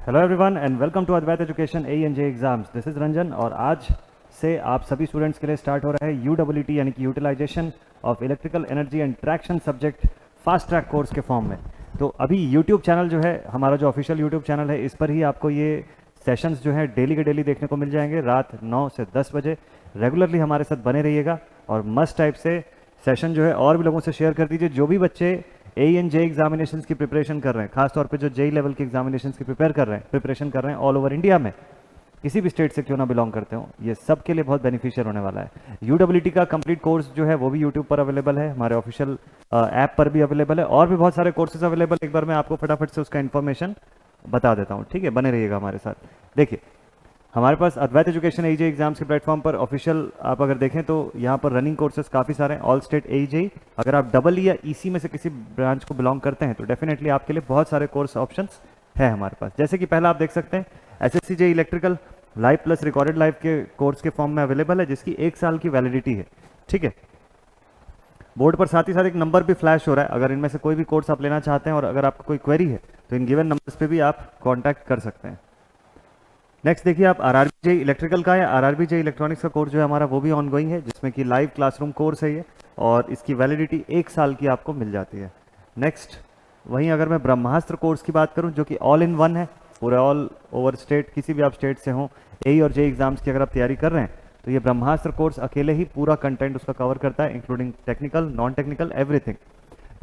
Hello everyone and welcome to Advait education A and J exams. This is Ranjan और आज से आप सभी स्टूडेंट्स के लिए स्टार्ट हो रहा है यूडब्ल्यूटी यानी कि utilization of electrical energy and traction subject fast track course के फॉर्म में। तो अभी यूट्यूब चैनल जो है हमारा, जो ऑफिशियल यूट्यूब चैनल है, इस पर ही आपको ये सेशंस जो है डेली के डेली देखने को मिल जाएंगे। रात 9 से 10 बजे रेगुलरली हमारे साथ बने रहिएगा और मस्ट टाइप से सेशन जो है और भी लोगों से शेयर कर दीजिए। जो भी बच्चे ए एंड जे एग्जामिनेशंस की प्रिपरेशन कर रहे हैं, खासतौर पे जो जे लेवल के एग्जामिनेशंस की प्रिपरेशन कर रहे हैं ऑल ओवर इंडिया में, किसी भी स्टेट से क्यों ना बिलोंग करते हो, ये सब के लिए बहुत बेनिफिशियल होने वाला है। यूडब्ल्यूटी का कंप्लीट कोर्स जो है वो भी यूट्यूब पर अवेलेबल है, हमारे ऑफिशियल ऐप पर भी अवेलेबल है, और भी बहुत सारे कोर्सेज अवेलेबल। एक बार मैं आपको फटाफट से उसका इन्फॉर्मेशन बता देता हूँ, ठीक है? बने रहिएगा हमारे साथ। देखिए, हमारे पास अद्वैत एजुकेशन एजे एग्जाम्स के प्लेटफॉर्म पर ऑफिशियल आप अगर देखें तो यहाँ पर रनिंग कोर्सेज काफ़ी सारे हैं। ऑल स्टेट एजे, अगर आप डबल या ईसी में से किसी ब्रांच को बिलोंग करते हैं तो डेफिनेटली आपके लिए बहुत सारे कोर्स ऑप्शंस है हमारे पास। जैसे कि पहला आप देख सकते हैं SSC JE electrical live plus recorded live के कोर्स के फॉर्म में अवेलेबल है, जिसकी 1 साल की वैलिडिटी है, ठीक है? बोर्ड पर साथ ही साथ एक नंबर भी फ्लैश हो रहा है। अगर इनमें से कोई भी कोर्स आप लेना चाहते हैं और अगर आपको कोई क्वेरी है तो इन गिवन नंबर्स पे भी आप कांटेक्ट कर सकते हैं। नेक्स्ट देखिए, आप आरआरबी जे इलेक्ट्रिकल का या आरआरबी जे इलेक्ट्रॉनिक्स का कोर्स जो है हमारा वो भी ऑनगोइंग है, जिसमें कि लाइव क्लासरूम कोर्स है ये, और इसकी वैलिडिटी 1 साल की आपको मिल जाती है। नेक्स्ट, वहीं अगर मैं ब्रह्मास्त्र कोर्स की बात करूं जो कि ऑल इन वन है, पूरे ऑल ओवर स्टेट, किसी भी आप स्टेट से हों, ए और जे एग्जाम्स की अगर आप तैयारी कर रहे हैं तो ये ब्रह्मास्त्र कोर्स अकेले ही पूरा कंटेंट उसका कवर करता है, including technical, non technical, everything.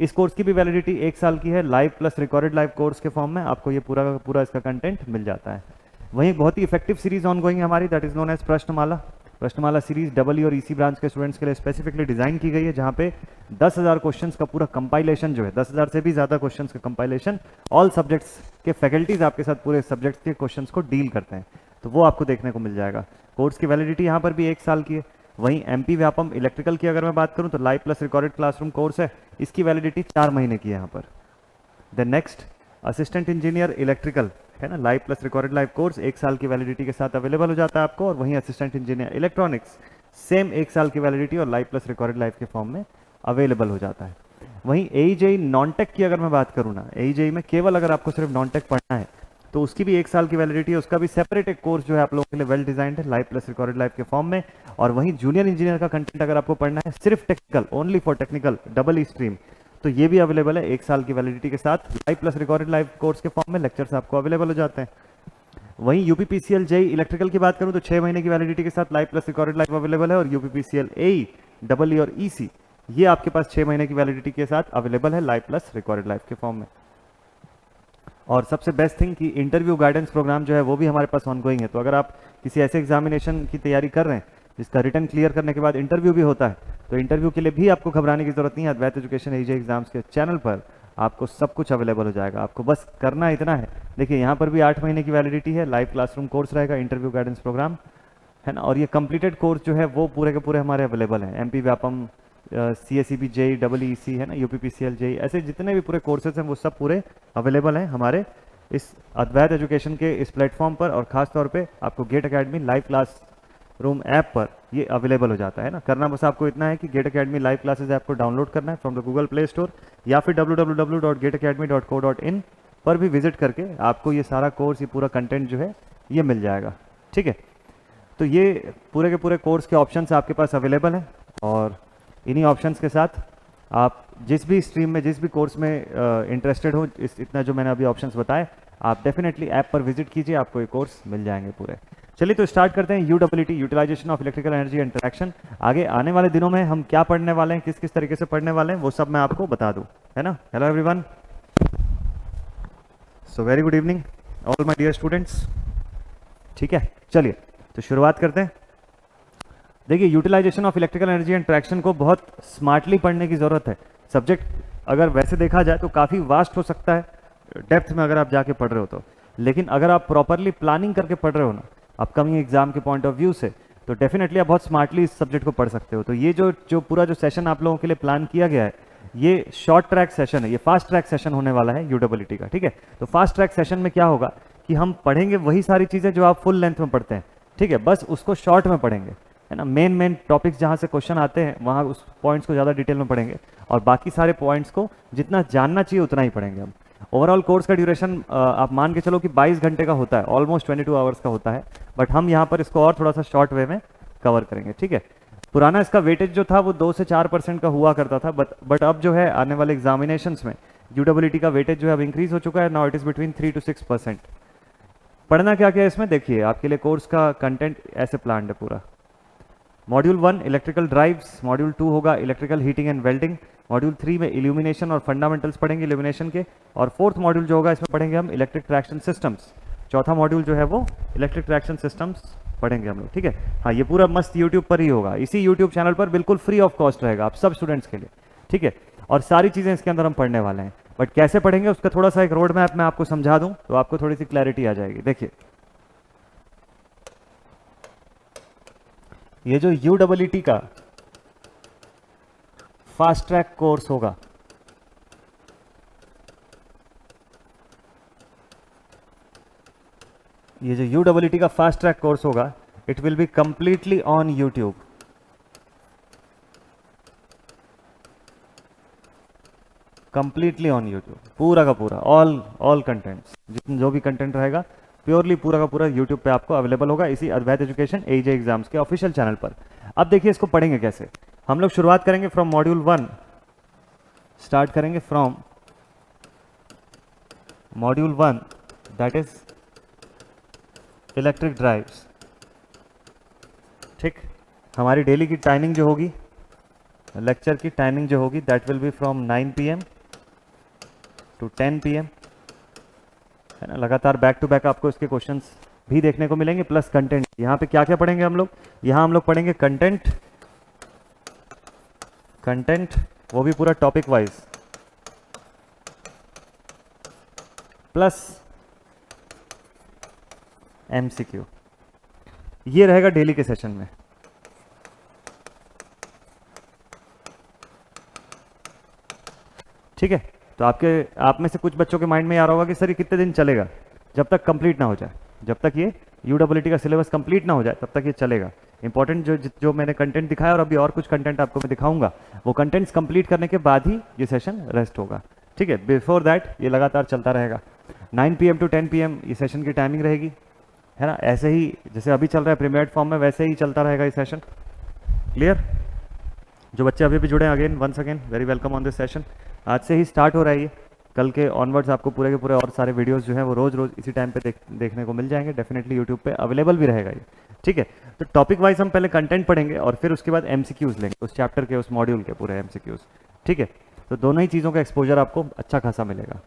इस कोर्स की भी वैलिडिटी 1 साल की है। Live plus recorded live course के फॉर्म में आपको ये पूरा पूरा इसका कंटेंट मिल जाता है। वहीं एक बहुत ही इफेक्टिव सीरीज ऑनगोइंग है हमारी, that is known as Prashnamala series double और ईसी ब्रांच के स्टूडेंट्स के लिए स्पेसिफिकली डिजाइन की गई है, जहां पे 10,000 क्वेश्चंस का पूरा कंपाइलेशन जो है, 10,000 से भी ज्यादा क्वेश्चंस का कंपाइलेशन, ऑल सब्जेक्ट्स के फैकल्टीज आपके साथ पूरे सब्जेक्ट्स के क्वेश्चंस को डील करते हैं, तो वो आपको देखने को मिल जाएगा। कोर्स की वैलिडिटी यहाँ पर भी 1 साल की है। वहीं एमपी व्यापम इलेक्ट्रिकल की अगर मैं बात करूँ तो live plus recorded classroom course है, इसकी वैलिडिटी 4 महीने की है यहाँ पर। Then next, assistant engineer electrical है ना, live plus recorded live course 1 साल की वैलिडिटी के साथ अवेलेबल हो जाता है आपको। और वहीं असिस्टेंट इंजीनियर इलेक्ट्रॉनिक्स सेम 1 साल की वैलिडिटी और लाइव प्लस रिकॉर्डेड लाइव के फॉर्म में अवेलेबल हो जाता है। वहीं एईजेई नॉन टेक की अगर मैं बात करूँ ना, एईजेई में केवल अगर आपको सिर्फ नॉन टेक पढ़ना है तो उसकी भी 1 साल की वैलिडिटी है, उसका भी सेपरेट एक कोर्स जो है आप लोगों के लिए वेल डिजाइंड है, लाइव प्लस रिकॉर्डेड लाइव के फॉर्म में। और वहीं जूनियर इंजीनियर का कंटेंट अगर आपको पढ़ना है सिर्फ technical, only for technical, double E stream, तो ये भी अवेलेबल है 1 साल की वैलिडिटी के साथ। Live plus recorded live course के फॉर्म में लेक्चर्स आपको अवेलेबल हो जाते हैं। वहीं यूपीपीसीएल जेई इलेक्ट्रिकल की बात करूं तो 6 महीने की वैलिडिटी के साथ live plus recorded live available है। और यूपीपीसीएल एई डबल ई और ईसी ये आपके पास 6 महीने की वैलिडिटी के साथ अवेलेबल है लाइव प्लस रिकॉर्डेड लाइव के फॉर्म में। और सबसे बेस्ट थिंग कि इंटरव्यू गाइडेंस प्रोग्राम जो है वो भी हमारे पास ऑनगोइंग है। तो अगर आप किसी ऐसे एग्जामिनेशन की तैयारी कर रहे हैं जिसका रिटर्न क्लियर करने के बाद इंटरव्यू भी होता है, तो इंटरव्यू के लिए भी आपको घबराने की जरूरत नहीं है। अद्वैत एजुकेशन एजे एग्जाम्स के चैनल पर आपको सब कुछ अवेलेबल हो जाएगा। आपको बस करना इतना है, देखिए यहाँ पर भी 8 महीने की वैलिडिटी है, लाइव क्लासरूम कोर्स रहेगा, इंटरव्यू गाइडेंस प्रोग्राम है ना, और ये कंप्लीटेड कोर्स जो है वो पूरे के पूरे हमारे अवेलेबल हैं। MP Vyapam, CSEB JE double EC है ना, यूपीपीसीएल जेई, ऐसे जितने भी पूरे कोर्सेज हैं वो सब पूरे अवेलेबल हैं हमारे इस अद्वैत एजुकेशन के इस प्लेटफॉर्म पर। और खास तौर पे आपको GATE academy live class room app पर ये अवेलेबल हो जाता है ना। करना बस आपको इतना है कि GATE academy live classes app को डाउनलोड करना है from the Google Play Store, या फिर www.getacademy.co.in पर भी विजिट करके आपको ये सारा कोर्स, ये पूरा कंटेंट जो है ये मिल जाएगा, ठीक है? तो ये पूरे के पूरे कोर्स के ऑप्शंस आपके पास अवेलेबल हैं, और इन्हीं ऑप्शंस के साथ आप जिस भी स्ट्रीम में, जिस भी कोर्स में इंटरेस्टेड हो, इतना जो मैंने अभी ऑप्शंस बताए, आप डेफिनेटली ऐप पर विजिट कीजिए, आपको ये कोर्स मिल जाएंगे पूरे। चलिए तो स्टार्ट करते हैं UWT, utilization of electrical energy and traction. आगे आने वाले दिनों में हम क्या पढ़ने वाले हैं, किस किस तरीके से पढ़ने वाले हैं, वो सब मैं आपको बता दूं, है ना। Hello everyone, so very good evening all my dear students, ठीक है? चलिए तो शुरुआत करते हैं। देखिए, utilization of electrical energy and traction को बहुत स्मार्टली पढ़ने की जरूरत है। सब्जेक्ट अगर वैसे देखा जाए तो काफ़ी वास्ट हो सकता है डेप्थ में अगर आप जाके पढ़ रहे हो तो, लेकिन अगर आप प्रॉपरली प्लानिंग करके पढ़ रहे हो ना अपकमिंग एग्जाम के पॉइंट ऑफ व्यू से, तो डेफिनेटली आप बहुत स्मार्टली इस सब्जेक्ट को पढ़ सकते हो। तो ये जो पूरा जो सेशन आप लोगों के लिए प्लान किया गया है, ये शॉर्ट ट्रैक सेशन है, ये फास्ट ट्रैक सेशन होने वाला है यूडब्ल्यूटी का, ठीक है? तो फास्ट ट्रैक सेशन में क्या होगा कि हम पढ़ेंगे वही सारी चीज़ें जो आप फुल लेंथ में पढ़ते हैं, ठीक है? बस उसको शॉर्ट में पढ़ेंगे, है ना। मेन टॉपिक्स जहाँ से क्वेश्चन आते हैं वहाँ उस पॉइंट्स को ज़्यादा डिटेल में पढ़ेंगे, और बाकी सारे पॉइंट्स को जितना जानना चाहिए उतना ही पढ़ेंगे हम। ओवरऑल कोर्स का ड्यूरेशन आप मान के चलो कि 22 घंटे का होता है, ऑलमोस्ट 22 आवर्स का होता है, बट हम यहाँ पर इसको और थोड़ा सा शॉर्ट वे में कवर करेंगे, ठीक है। पुराना इसका वेटेज जो था वो 2 से 4% का हुआ करता था, बट अब जो है आने वाले एग्जामिनेशंस में यूडब्ल्यूटी का वेटेज जो है अब इंक्रीज हो चुका है, now it is between 3 to 6%। पढ़ना क्या क्या है इसमें देखिए, आपके लिए कोर्स का कंटेंट ऐसे प्लान है पूरा। मॉड्यूल 1 इलेक्ट्रिकल ड्राइव्स, मॉड्यूल 2 होगा electrical heating and welding, module 3 में इल्यूमिनेशन और फंडामेंटल्स पढ़ेंगे इल्यूमिनेशन के, और फोर्थ मॉड्यूल जो होगा इसमें पढ़ेंगे हम इलेक्ट्रिक ट्रैक्शन सिस्टम्स। चौथा मॉड्यूल जो है वो इलेक्ट्रिक ट्रैक्शन सिस्टम्स पढ़ेंगे हम लोग, ठीक है। हाँ, ये पूरा मस्त यूट्यूब पर ही होगा, इसी यूट्यूब चैनल पर बिल्कुल फ्री ऑफ कॉस्ट रहेगा आप सब स्टूडेंट्स के लिए, ठीक है। और सारी चीज़ें इसके अंदर हम पढ़ने वाले हैं, बट कैसे पढ़ेंगे उसका थोड़ा सा एक रोड मैप मैं आपको समझा दूं तो आपको थोड़ी सी क्लैरिटी आ जाएगी। देखिए, ये जो यूडब्ल्यूटी का फास्ट ट्रैक कोर्स होगा, ये जो यूडब्ल्यूटी का फास्ट ट्रैक कोर्स होगा, it will be completely on YouTube. Completely on YouTube, पूरा का पूरा, ऑल कंटेंट्स, जितने जो भी कंटेंट रहेगा प्योरली पूरा का पूरा यूट्यूब पे आपको अवेलेबल होगा, इसी अद्वैत एजुकेशन एजे एग्जाम्स के ऑफिशियल चैनल पर। अब देखिए इसको पढ़ेंगे कैसे। हम लोग शुरुआत करेंगे फ्रॉम मॉड्यूल 1, स्टार्ट करेंगे from module 1 that is electric drives, ठीक। हमारी डेली की टाइमिंग जो होगी, लेक्चर की टाइमिंग जो होगी, that will be from 9 PM to 10 PM, है ना। लगातार बैक टू बैक आपको इसके क्वेश्चंस भी देखने को मिलेंगे, प्लस कंटेंट। यहाँ पे क्या क्या पढ़ेंगे हम लोग, यहाँ हम लोग पढ़ेंगे कंटेंट, वो भी पूरा टॉपिक वाइज, प्लस MCQ। ये रहेगा डेली के सेशन में, ठीक है। तो आप में से कुछ बच्चों के माइंड में आ रहा होगा कि सर ये कितने दिन चलेगा, जब तक कंप्लीट ना हो जाए, जब तक ये यूडब्ल्यूटी का सिलेबस कंप्लीट ना हो जाए तब तक ये चलेगा। इंपॉर्टेंट जो मैंने कंटेंट दिखाया और अभी और कुछ कंटेंट आपको मैं दिखाऊंगा, वो कंटेंट्स कंप्लीट करने के बाद ही ये सेशन रेस्ट होगा, ठीक है। बिफोर दैट ये लगातार चलता रहेगा। 9 PM to 10 PM ये सेशन की टाइमिंग रहेगी, है ना। ऐसे ही जैसे अभी चल रहा है प्रीमियर्ड फॉर्म में, वैसे ही चलता रहेगा ये सेशन। क्लियर? जो बच्चे अभी भी जुड़े हैं, again once again very welcome on this session. आज से ही स्टार्ट हो रहा है ये, कल के ऑनवर्ड्स आपको पूरे के पूरे और सारे वीडियोस जो हैं वो रोज रोज इसी टाइम पे देखने को मिल जाएंगे, डेफिनेटली यूट्यूब पे अवेलेबल भी रहेगा ये, ठीक है। तो टॉपिक वाइज हम पहले कंटेंट पढ़ेंगे और फिर उसके बाद MCQs लेंगे, उस चैप्टर के उस मॉड्यूल के पूरे MCQs, ठीक है। तो दोनों ही चीज़ों का एक्सपोजर आपको अच्छा खासा मिलेगा।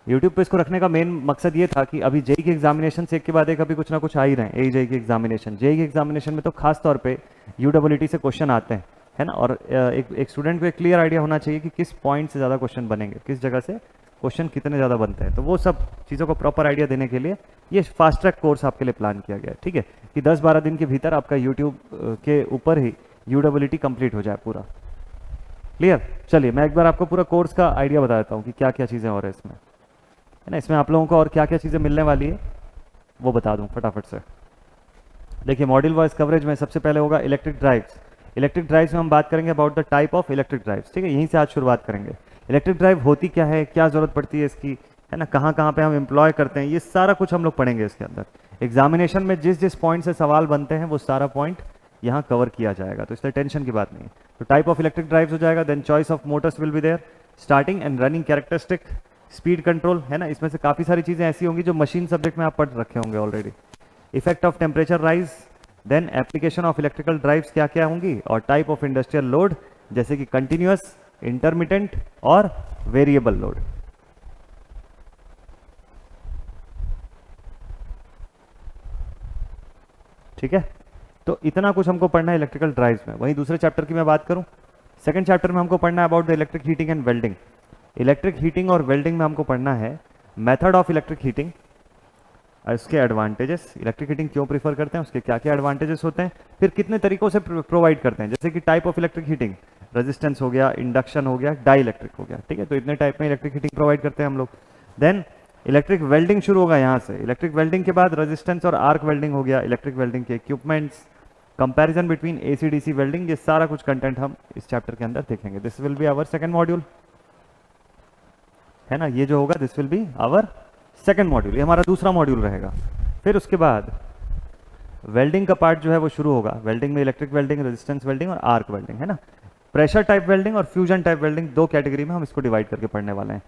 यूट्यूब पे इसको रखने का मेन मकसद ये था कि अभी जेई के एग्जामिनेशन से एक के बाद एक अभी कुछ ना कुछ आ ही रहे हैं। जेई के एग्जामिनेशन, जेई के एग्जामिनेशन में तो खास तौर पे यूडब्ल्यूटी से क्वेश्चन आते हैं, है ना। और एक स्टूडेंट को एक क्लियर आइडिया होना चाहिए कि किस पॉइंट से ज़्यादा क्वेश्चन बनेंगे, किस जगह से क्वेश्चन कितने ज़्यादा बनते हैं। तो वो सब चीज़ों को प्रॉपर आइडिया देने के लिए ये फास्ट ट्रैक कोर्स आपके लिए प्लान किया गया है, ठीक है, कि 10-12 दिन के भीतर आपका यूट्यूब के ऊपर ही यूडब्ल्यूटी कंप्लीट हो जाए पूरा। क्लियर? चलिए मैं एक बार आपको पूरा कोर्स का आइडिया बता देता हूँ कि क्या क्या चीज़ें हो रही है इसमें, है ना। इसमें आप लोगों को और क्या क्या चीज़ें मिलने वाली है वो बता दूँ फटाफट से। देखिए, मॉड्यूल वाइज कवरेज में सबसे पहले होगा इलेक्ट्रिक ड्राइव्स। इलेक्ट्रिक ड्राइव्स में हम बात करेंगे about the type of electric drives, ठीक है। यहीं से आज शुरुआत करेंगे। इलेक्ट्रिक ड्राइव होती क्या है, क्या जरूरत पड़ती है इसकी, है ना, कहाँ कहाँ पे हम एम्प्लॉय करते हैं, ये सारा कुछ हम लोग पढ़ेंगे इसके अंदर। एग्जामिनेशन में जिस जिस पॉइंट से सवाल बनते हैं वो सारा पॉइंट यहाँ कवर किया जाएगा, तो इसलिए टेंशन की बात नहीं है। तो टाइप ऑफ इलेक्ट्रिक ड्राइव्स हो जाएगा, then choice of motors will be there, starting and running characteristic, speed control, है ना। इसमें से काफ़ी सारी चीज़ें ऐसी होंगी जो मशीन सब्जेक्ट में आप पढ़ रखे होंगे already. Effect of temperature rise, then application of electrical drives क्या क्या होंगी, और टाइप ऑफ इंडस्ट्रियल लोड जैसे कि कंटिन्यूअस, इंटरमिटेंट और वेरिएबल लोड। ठीक है, तो इतना कुछ हमको पढ़ना है इलेक्ट्रिकल ड्राइव्स में। वहीं दूसरे चैप्टर की मैं बात करूं, सेकंड चैप्टर में हमको पढ़ना है about the electric heating and welding. Electric heating और वेल्डिंग में हमको पढ़ना है मेथड ऑफ इलेक्ट्रिक हीटिंग, उसके एडवांटेजेस, इलेक्ट्रिक हीटिंग क्यों प्रीफर करते हैं, उसके क्या क्या एडवांटेजेस होते हैं, फिर कितने तरीकों से प्रोवाइड करते हैं, जैसे कि type of electric heating, resistance हो गया, इंडक्शन हो गया, डाई इलेक्ट्रिक हो गया, ठीक है। तो इतने टाइप में इलेक्ट्रिक हीटिंग प्रोवाइड करते हैं हम लोग। देन इलेक्ट्रिक वेल्डिंग शुरू होगा यहाँ से। इलेक्ट्रिक वेल्डिंग के बाद रेजिस्टेंस और आर्क वेल्डिंग हो गया, इलेक्ट्रिक वेल्डिंग के equipments, comparison between AC DC welding, ये सारा कुछ कंटेंट हम इस चैप्टर के अंदर देखेंगे। This will be our second module. है ना, ये जो होगा this will be our second module, ये हमारा दूसरा मॉड्यूल रहेगा। फिर उसके बाद वेल्डिंग का पार्ट जो है वो शुरू होगा। वेल्डिंग में इलेक्ट्रिक वेल्डिंग, रेजिस्टेंस वेल्डिंग और आर्क वेल्डिंग, है ना। प्रेशर टाइप वेल्डिंग और फ्यूजन टाइप वेल्डिंग, दो कैटेगरी में हम इसको डिवाइड करके पढ़ने वाले हैं।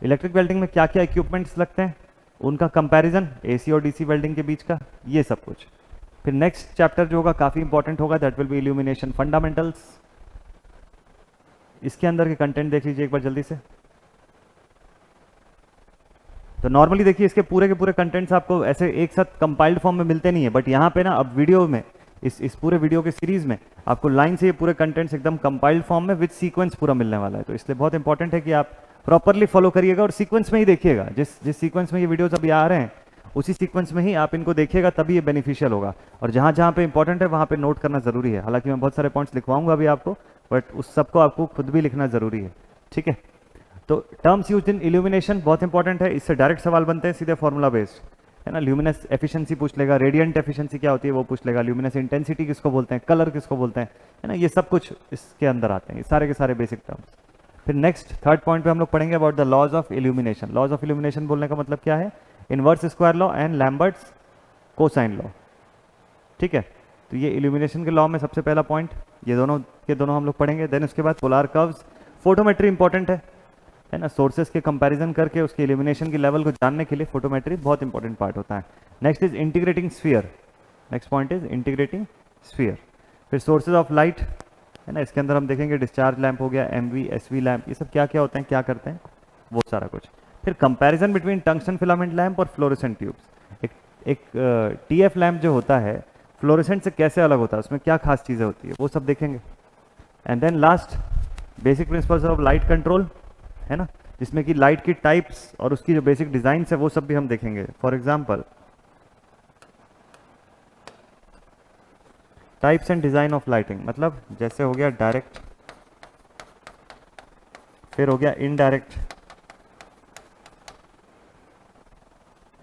इलेक्ट्रिक वेल्डिंग में क्या क्या इक्विपमेंट्स लगते हैं, उनका कंपैरिजन एसी और डीसी वेल्डिंग के बीच का, ये सब कुछ। फिर नेक्स्ट चैप्टर जो होगा काफ़ी इंपॉर्टेंट होगा, that will be illumination fundamentals. इसके अंदर के कंटेंट देख लीजिए एक बार जल्दी से। तो नॉर्मली देखिए इसके पूरे के पूरे कंटेंट्स आपको ऐसे एक साथ कंपाइल्ड फॉर्म में मिलते नहीं है, बट यहाँ पे ना अब वीडियो में इस पूरे वीडियो के सीरीज में आपको लाइन से ये पूरे कंटेंट्स एकदम कंपाइल्ड फॉर्म में विद सीक्वेंस पूरा मिलने वाला है। तो इसलिए बहुत इंपॉर्टेंट है कि आप प्रॉपरली फॉलो करिएगा और सीक्वेंस में ही देखिएगा। जिस सीक्वेंस में ये वीडियोस अभी आ रहे हैं उसी सीक्वेंस में ही आप इनको देखिएगा, तभी ये बेनिफिशियल होगा। और जहाँ जहाँ पे इंपॉर्टेंट है वहाँ पे नोट करना जरूरी है। हालांकि मैं बहुत सारे पॉइंट्स लिखवाऊंगा अभी आपको, बट उस सबको आपको खुद भी लिखना जरूरी है, ठीक है। तो टर्म्स यूज्ड इन इल्यूमिनेशन बहुत इंपॉर्टेंट है, इससे डायरेक्ट सवाल बनते हैं सीधे फॉर्मूला बेस्ड, है ना। ल्यूमिनस एफिशिएंसी पूछ लेगा, रेडियंट एफिशिएंसी क्या होती है वो पूछ लेगा, ल्यूमिनस इंटेंसिटी किसको बोलते हैं, कलर किसको बोलते हैं, है ना। ये सब कुछ इसके अंदर आते हैं, ये सारे के सारे बेसिक टर्म्स। फिर नेक्स्ट थर्ड पॉइंट पे हम लोग पढ़ेंगे about the laws of illumination. Laws of illumination बोलने का मतलब क्या है, inverse square law and Lambert's cosine law, ठीक है। तो ये इल्यूमिनेशन के लॉ में सबसे पहला पॉइंट, ये दोनों के दोनों हम लोग पढ़ेंगे। देन उसके बाद पोलार कर्व्स, फोटोमेट्री इंपॉर्टेंट है ना। सोर्सेस के कंपैरिजन करके उसके इल्यूमिनेशन की लेवल को जानने के लिए फोटोमेट्री बहुत इंपॉर्टेंट पार्ट होता है। Next is integrating sphere, next point is integrating sphere. फिर सोर्सेज ऑफ लाइट, है ना, इसके अंदर हम देखेंगे डिस्चार्ज लैंप हो गया, एमवी एसवी लैंप, ये सब क्या क्या होते हैं, क्या करते हैं, वो सारा कुछ। फिर comparison between tungsten filament lamp और फ्लोरेसेंट ट्यूब्स। एक टीएफ लैंप जो होता है फ्लोरेसेंट से कैसे अलग होता है, उसमें क्या खास चीज़ें होती है, वो सब देखेंगे। And then last basic principles of light control, है ना, जिसमें कि लाइट की टाइप्स और उसकी जो बेसिक डिजाइन है वो सब भी हम देखेंगे। For example types and design of lighting, मतलब जैसे हो गया डायरेक्ट, फिर हो गया इनडायरेक्ट,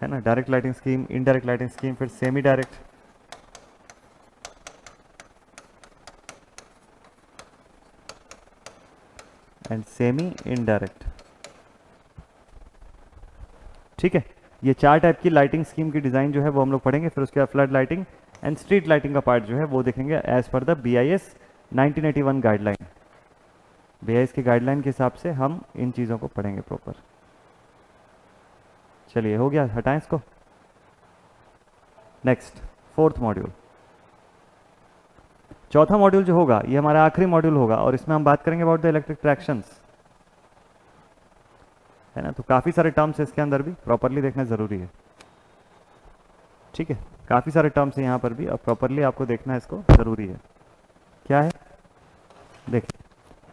है ना, direct lighting scheme, indirect lighting scheme, फिर semi direct, and semi indirect, ठीक है। ये चार टाइप की लाइटिंग स्कीम की डिजाइन जो है वो हम लोग पढ़ेंगे। फिर उसके बाद flood lighting and street lighting का पार्ट जो है वो देखेंगे as per the BIS 1981 guideline. BIS की गाइडलाइन के हिसाब से हम इन चीज़ों को पढ़ेंगे प्रॉपर। चलिए हो गया, हटाएं इसको। नेक्स्ट फोर्थ मॉड्यूल, चौथा मॉड्यूल जो होगा ये हमारा आखिरी मॉड्यूल होगा और इसमें हम बात करेंगे अबाउट द इलेक्ट्रिक ट्रैक्शंस, है ना। तो काफ़ी सारे टर्म्स है इसके अंदर भी, प्रॉपरली देखना ज़रूरी है, ठीक है। काफ़ी सारे टर्म्स है यहाँ पर भी और प्रॉपरली आपको देखना इसको ज़रूरी है। क्या है, देखिए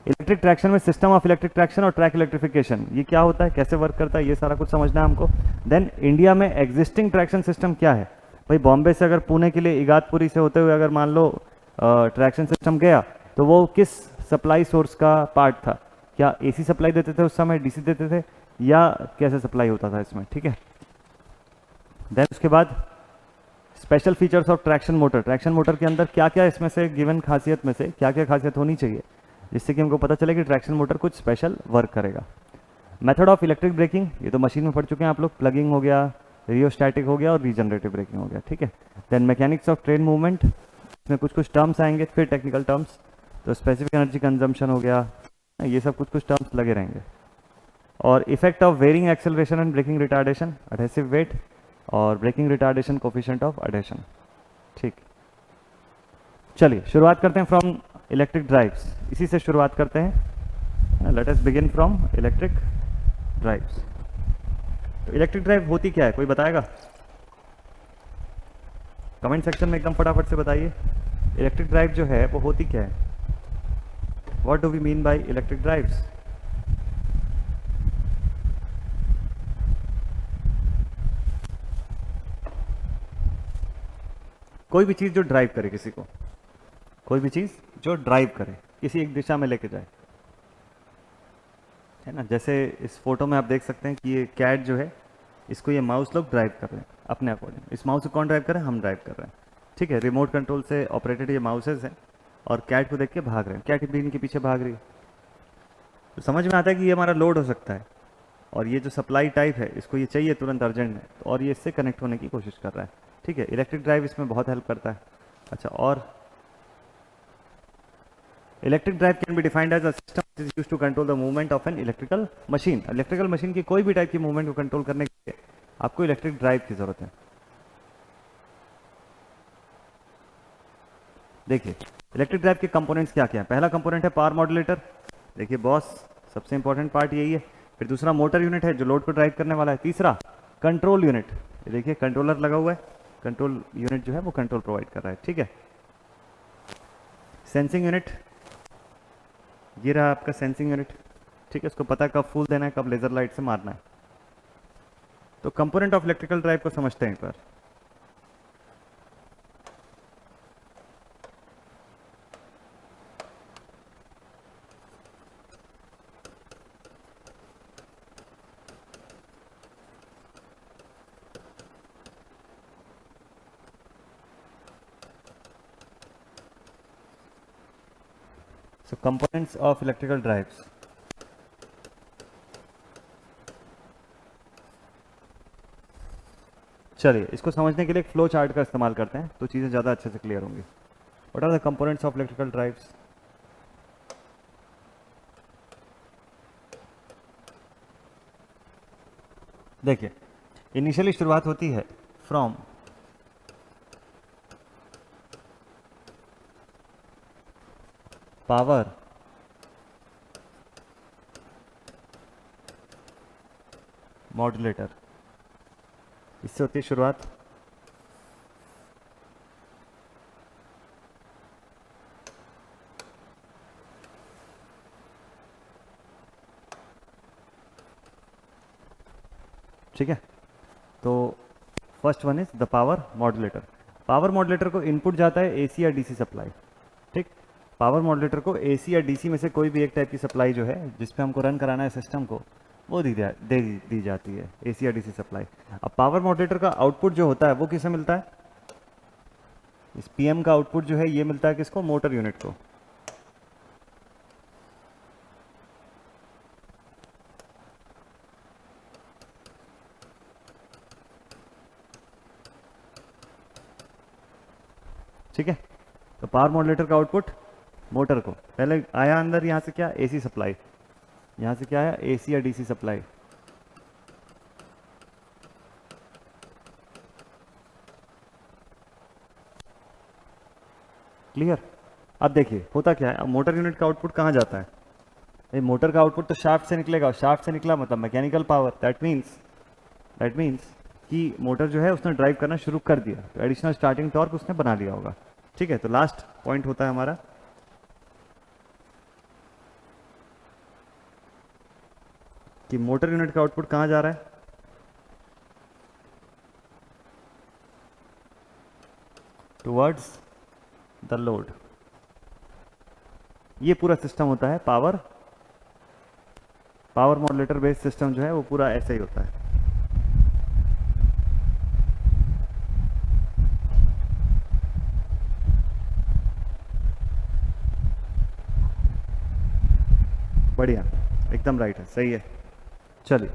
इलेक्ट्रिक ट्रैक्शन में सिस्टम ऑफ इलेक्ट्रिक ट्रैक्शन और ट्रैक इलेक्ट्रिफिकेशन, ये क्या होता है, कैसे वर्क करता है, ये सारा कुछ समझना है हमको। देन इंडिया में एग्जिस्टिंग ट्रैक्शन सिस्टम क्या है, भाई बॉम्बे से अगर पुणे के लिए इगातपुरी से होते हुए अगर मान लो ट्रैक्शन सिस्टम गया तो वो किस सप्लाई सोर्स का पार्ट था, क्या AC सप्लाई देते थे उस समय, DC देते थे, या कैसे सप्लाई होता था इसमें, ठीक है। देन उसके बाद special features of traction motor, traction motor के अंदर क्या क्या इसमें से गिवन खासियत में से क्या क्या खासियत होनी चाहिए जिससे कि हमको पता चले कि ट्रैक्शन मोटर कुछ स्पेशल वर्क करेगा। मेथड ऑफ इलेक्ट्रिक ब्रेकिंग, ये तो मशीन में पढ़ चुके हैं आप लोग, प्लगिंग हो गया, रियोस्टैटिक हो गया और रीजनरेटिव ब्रेकिंग हो गया, ठीक है। Then mechanics of train movement, इसमें कुछ कुछ टर्म्स आएंगे, फिर टेक्निकल टर्म्स, तो स्पेसिफिक एनर्जी कंजम्पशन हो गया, ये सब कुछ कुछ टर्म्स लगे रहेंगे। और effect of varying acceleration and braking retardation, adhesive weight और braking retardation coefficient of adhesion, ठीक। चलिए शुरुआत करते हैं फ्रॉम इलेक्ट्रिक ड्राइव्स, इसी से शुरुआत करते हैं। Let us begin from electric drives. तो इलेक्ट्रिक ड्राइव होती क्या है, कोई बताएगा, कमेंट सेक्शन में एकदम फटाफट से बताइए। इलेक्ट्रिक ड्राइव जो है वो होती क्या है, what do we mean by electric drives. कोई भी चीज़ जो ड्राइव करे किसी को, कोई भी चीज़ जो ड्राइव करे, किसी एक दिशा में लेके जाए, है ना। जैसे इस फोटो में आप देख सकते हैं कि ये कैट जो है, इसको ये माउस लोग ड्राइव कर रहे हैं अपने अकॉर्डिंग। इस माउस को कौन ड्राइव कर रहे हैं, हम ड्राइव कर रहे हैं, ठीक है। रिमोट कंट्रोल से ऑपरेटेड ये माउसेज हैं और कैट को देख के भाग रहे हैं, कैट भी इनके पीछे भाग रही है। तो समझ में आता है कि ये हमारा लोड हो सकता है, और ये जो सप्लाई टाइप है इसको ये चाहिए तुरंत अर्जेंट में, और ये इससे कनेक्ट होने की कोशिश कर रहा है। ठीक है, इलेक्ट्रिक ड्राइव इसमें बहुत हेल्प करता है। अच्छा, और electric drive can be defined as a system is used to control the movement of an electrical machine. Electrical machine की कोई भी टाइप की मूवमेंट को कंट्रोल करने के लिए आपको इलेक्ट्रिक ड्राइव की जरूरत है। देखिए इलेक्ट्रिक ड्राइव के कंपोनेंट्स क्या क्या है। पहला कंपोनेंट है पावर मॉड्यूलेटर। देखिए बॉस, सबसे इंपॉर्टेंट पार्ट यही है। फिर दूसरा मोटर यूनिट है जो लोड को ड्राइव करने वाला है। तीसरा कंट्रोल यूनिट, ये देखिए कंट्रोलर लगा हुआ है, कंट्रोल यूनिट जो है वो कंट्रोल प्रोवाइड कर रहा है। ठीक है, सेंसिंग यूनिट, ये रहा आपका सेंसिंग यूनिट। ठीक है, इसको पता है कब फूल देना है, कब लेजर लाइट से मारना है। तो कंपोनेंट ऑफ इलेक्ट्रिकल ड्राइव को समझते हैं एक बार। So components of electrical drives. चलिए इसको समझने के लिए एक फ्लो चार्ट का इस्तेमाल करते हैं तो चीज़ें ज़्यादा अच्छे से क्लियर होंगी। What are the components of electrical drives? देखिए इनिशियली शुरुआत होती है फ्रॉम पावर मॉड्यूलेटर, इससे होती है शुरुआत। ठीक है, तो first one is the power modulator. Power modulator को इनपुट जाता है एसी या डीसी सप्लाई। ठीक, पावर मॉड्यूलेटर को एसी या डीसी में से कोई भी एक टाइप की सप्लाई जो है जिस पे हमको रन कराना है सिस्टम को, वो दी जाती है, एसी या डीसी सप्लाई। अब पावर मॉड्यूलेटर का आउटपुट जो होता है वो किसे मिलता है? इस पीएम का आउटपुट जो है ये मिलता है किसको? मोटर यूनिट को। ठीक है, तो पावर मॉड्यूलेटर का आउटपुट मोटर को पहले आया अंदर, यहां से क्या? AC supply. यहां से क्या आया? एसी या डीसी सप्लाई। क्लियर? अब देखिए होता क्या है, अब मोटर यूनिट का आउटपुट कहां जाता है? ये मोटर का आउटपुट तो शाफ्ट से निकलेगा, और शाफ्ट से निकला मतलब मैकेनिकल पावर। दैट मीन्स कि मोटर जो है उसने ड्राइव करना शुरू कर दिया, तो एडिशनल स्टार्टिंग टॉर्क उसने बना लिया होगा। ठीक है, तो लास्ट पॉइंट होता है हमारा कि मोटर यूनिट का आउटपुट कहां जा रहा है? Towards the load. ये पूरा सिस्टम होता है पावर मॉड्यूलेटर बेस्ड सिस्टम जो है वो पूरा ऐसे ही होता है। बढ़िया, एकदम राइट है, सही है। चलिए,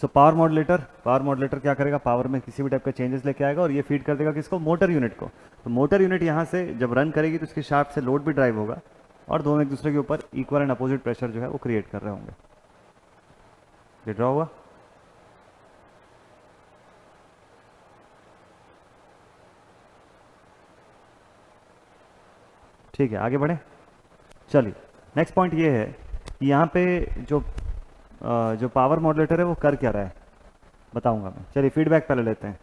सो पावर मॉड्यूलेटर क्या करेगा? पावर में किसी भी टाइप का चेंजेस लेके आएगा और ये फीड कर देगा किसको? मोटर यूनिट को। तो मोटर यूनिट यहाँ से जब रन करेगी तो उसके शाफ्ट से लोड भी ड्राइव होगा, और दोनों एक दूसरे के ऊपर इक्वल एंड अपोजिट प्रेशर जो है वो क्रिएट कर रहे होंगे। ये ड्रॉ हुआ। ठीक है, आगे बढ़े। चलिए नेक्स्ट पॉइंट ये है कि यहाँ पे जो पावर मॉड्यूलेटर है वो कर क्या रहा है बताऊंगा मैं। चलिए फीडबैक पहले लेते हैं।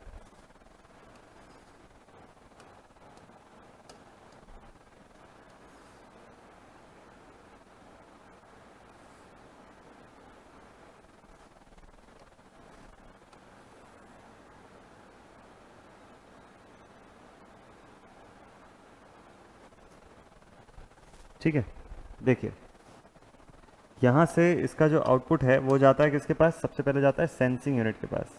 ठीक है, देखिए यहाँ से इसका जो आउटपुट है वो जाता है किसके पास? सबसे पहले जाता है सेंसिंग यूनिट के पास।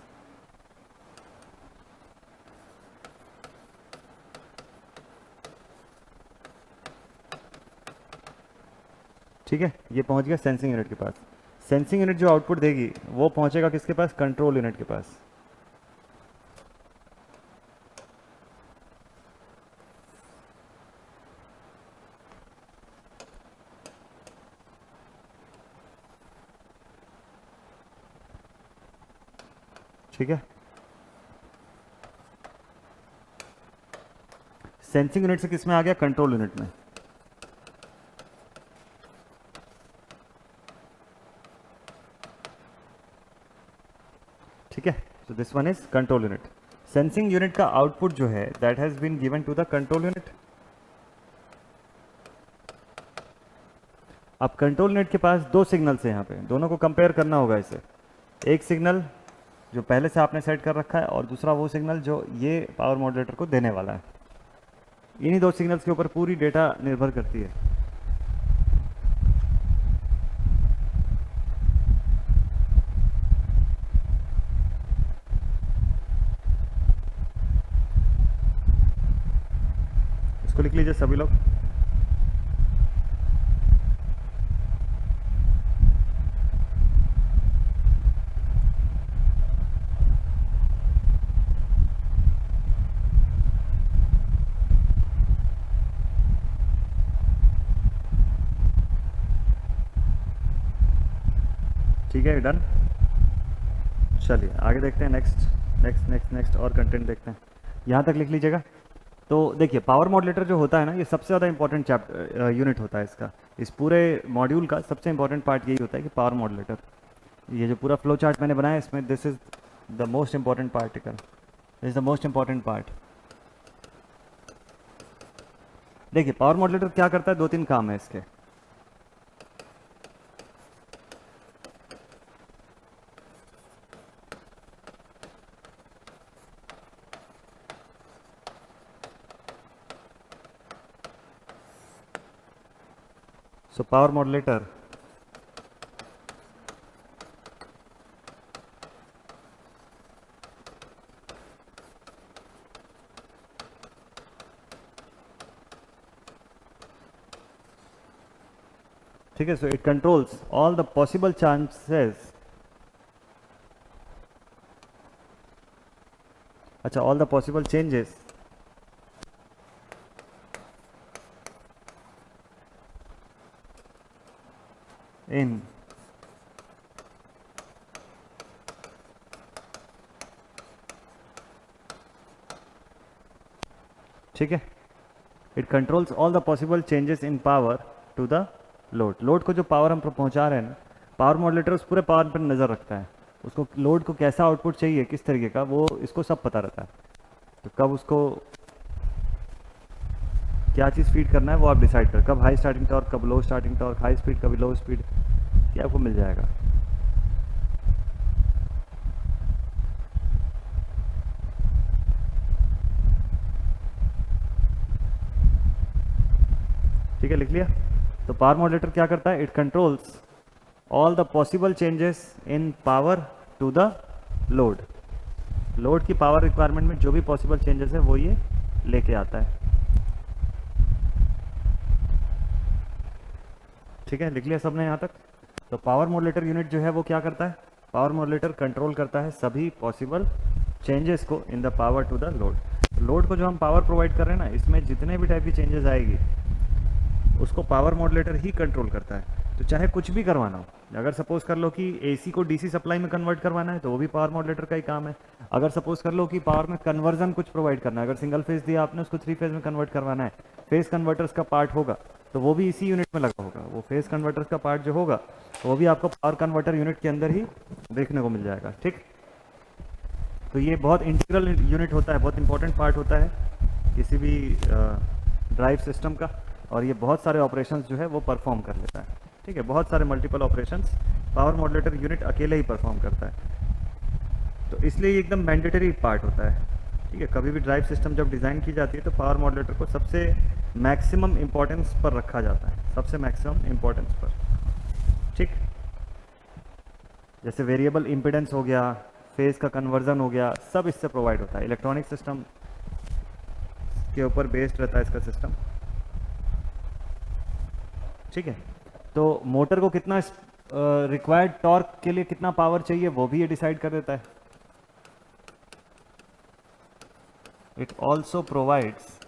ठीक है, ये पहुंच गया सेंसिंग यूनिट के पास। सेंसिंग यूनिट जो आउटपुट देगी वो पहुंचेगा किसके पास? कंट्रोल यूनिट के पास। ठीक है, सेंसिंग यूनिट से किस में आ गया? कंट्रोल यूनिट में। ठीक है, so this one is control unit. Sensing unit का आउटपुट जो है that has been given to the control unit. अब कंट्रोल यूनिट के पास दो सिग्नल्स है यहाँ पे, दोनों को कंपेयर करना होगा इसे। एक सिग्नल जो पहले से आपने सेट कर रखा है और दूसरा वो सिग्नल जो ये पावर मॉड्यूलेटर को देने वाला है। इन्हीं दो सिग्नल्स के ऊपर पूरी डेटा निर्भर करती है। इसको लिख लीजिए सभी लोग। ठीक है, डन। चलिए आगे देखते हैं, नेक्स्ट और कंटेंट देखते हैं। यहाँ तक लिख लीजिएगा। तो देखिए, पावर मॉड्यूलेटर जो होता है ना, ये सबसे ज़्यादा इंपॉर्टेंट चैप्टर यूनिट होता है इसका। इस पूरे मॉड्यूल का सबसे इंपॉर्टेंट पार्ट यही होता है कि पावर मॉड्यूलेटर, ये जो पूरा फ्लो चार्ट मैंने बनाया इसमें this is the most important particle, is the most important part. देखिए, पावर मॉड्यूलेटर क्या करता है? दो तीन काम है इसके। So power modulator ठीक है, so it controls all the possible chances, अच्छा, all the possible changes in ठीक है, it controls all the possible changes in power to the load. Load को जो पावर हम पहुंचा रहे हैं ना, पावर मॉड्यूलेटर उस पूरे पावर पर नज़र रखता है। उसको लोड को कैसा आउटपुट चाहिए, किस तरीके का, वो इसको सब पता रहता है। तो कब उसको क्या चीज़ फीड करना है वो आप डिसाइड कर, कब हाई स्टार्टिंग टॉर्क, कब लो स्टार्टिंग टॉर्क, हाई स्पीड कभी लो स्पीड, ये आपको मिल जाएगा। ठीक है, लिख लिया। तो पावर मॉड्यूलेटर क्या करता है? It controls all the possible changes in power to the load. Load की पावर रिक्वायरमेंट में जो भी पॉसिबल चेंजेस है वो ये लेके आता है। ठीक है, लिख लिया सबने यहाँ तक। तो पावर मॉड्यूलेटर यूनिट जो है वो क्या करता है? पावर मॉड्यूलेटर कंट्रोल करता है सभी पॉसिबल चेंजेस को in the power to the load. Load को जो हम पावर प्रोवाइड कर रहे हैं ना, इसमें जितने भी टाइप की चेंजेस आएगी उसको पावर मॉड्यूलेटर ही कंट्रोल करता है। तो चाहे कुछ भी करवाना हो, अगर सपोज कर लो कि एसी को डीसी सप्लाई में कन्वर्ट करवाना है तो वो भी पावर मॉड्यूलेटर का ही काम है। अगर सपोज कर लो कि पावर में कन्वर्जन कुछ प्रोवाइड करना है, अगर सिंगल फेज दिया आपने, उसको 3 फेज में कन्वर्ट करवाना है, फेज कन्वर्टर्स का पार्ट होगा तो वो भी इसी यूनिट में लगा होगा। वो फेज कन्वर्टर्स का पार्ट जो होगा वो भी आपको पावर कन्वर्टर यूनिट के अंदर ही देखने को मिल जाएगा। ठीक, तो ये बहुत इंटीग्रल यूनिट होता है, बहुत इंपॉर्टेंट पार्ट होता है किसी भी ड्राइव सिस्टम का, और ये बहुत सारे ऑपरेशंस जो है वो परफॉर्म कर लेता है। ठीक है, बहुत सारे multiple operations power modulator unit अकेले ही परफॉर्म करता है। तो इसलिए ये एकदम मैंडेटरी पार्ट होता है। ठीक है, कभी भी ड्राइव सिस्टम जब डिज़ाइन की जाती है तो पावर मॉड्यूलेटर को सबसे मैक्सिमम इंपॉर्टेंस पर रखा जाता है, सबसे मैक्सिमम इंपॉर्टेंस पर। ठीक, जैसे वेरिएबल इम्पिडेंस हो गया, फेज का कन्वर्जन हो गया, सब इससे प्रोवाइड होता है। इलेक्ट्रॉनिक सिस्टम के ऊपर बेस्ड रहता है इसका सिस्टम। ठीक है, तो मोटर को कितना रिक्वायर्ड टॉर्क के लिए कितना पावर चाहिए वो भी ये डिसाइड कर देता है. It also provides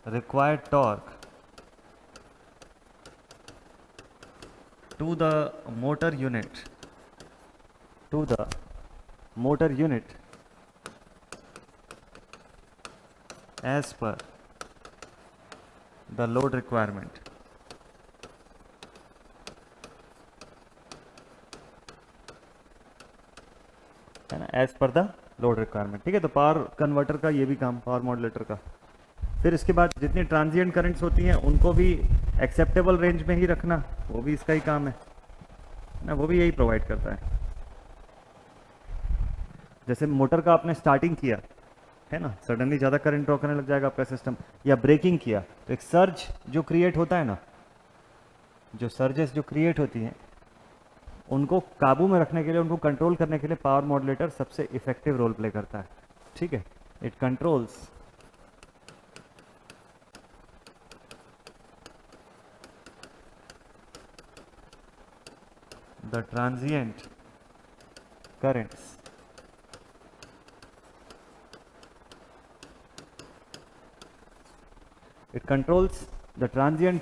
required torque to the motor unit as per the load requirement. है ना, as per the load requirement. ठीक है, तो पावर कन्वर्टर का ये भी काम, पावर मॉड्यूलेटर का. फिर इसके बाद जितनी ट्रांजिएंट करंट्स होती हैं उनको भी एक्सेप्टेबल रेंज में ही रखना, वो भी इसका ही काम है ना, वो भी यही प्रोवाइड करता है. जैसे मोटर का आपने स्टार्टिंग किया है ना, सडनली ज़्यादा करंट ड्रॉ करने लग जाएगा आपका सिस्टम, या ब्रेकिंग किया तो एक सर्ज जो क्रिएट होता है ना, जो सर्जेस जो क्रिएट होती हैं उनको काबू में रखने के लिए, उनको कंट्रोल करने के लिए पावर मॉड्यूलेटर सबसे इफेक्टिव रोल प्ले करता है. ठीक है, it controls the transient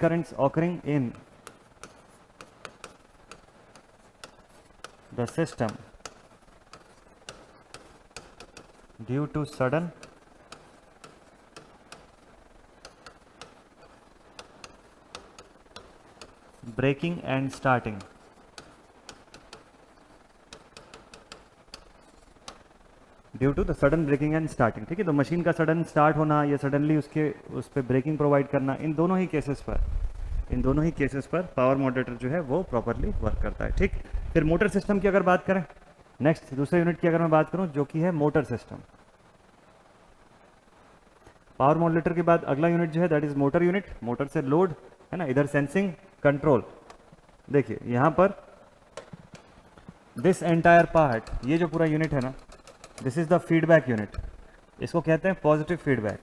currents occurring in the system due to sudden braking and starting. Due to the sudden braking and starting. ठीक है, तो मशीन का सडन स्टार्ट होना या सडनली उस पर ब्रेकिंग प्रोवाइड करना, इन दोनों ही केसेस पर पावर मॉड्यूलेटर जो है वो प्रॉपरली वर्क करता है. ठीक, फिर मोटर सिस्टम की अगर बात करें, नेक्स्ट दूसरे यूनिट की अगर मैं बात करूं जो कि है मोटर सिस्टम. पावर मॉड्यूलेटर के बाद अगला यूनिट जो है that is motor unit. Motor से लोड है ना, इधर सेंसिंग कंट्रोल. देखिए यहां पर दिस एंटायर पार्ट, ये जो पूरा यूनिट है ना, this is the feedback unit. इसको कहते हैं positive feedback.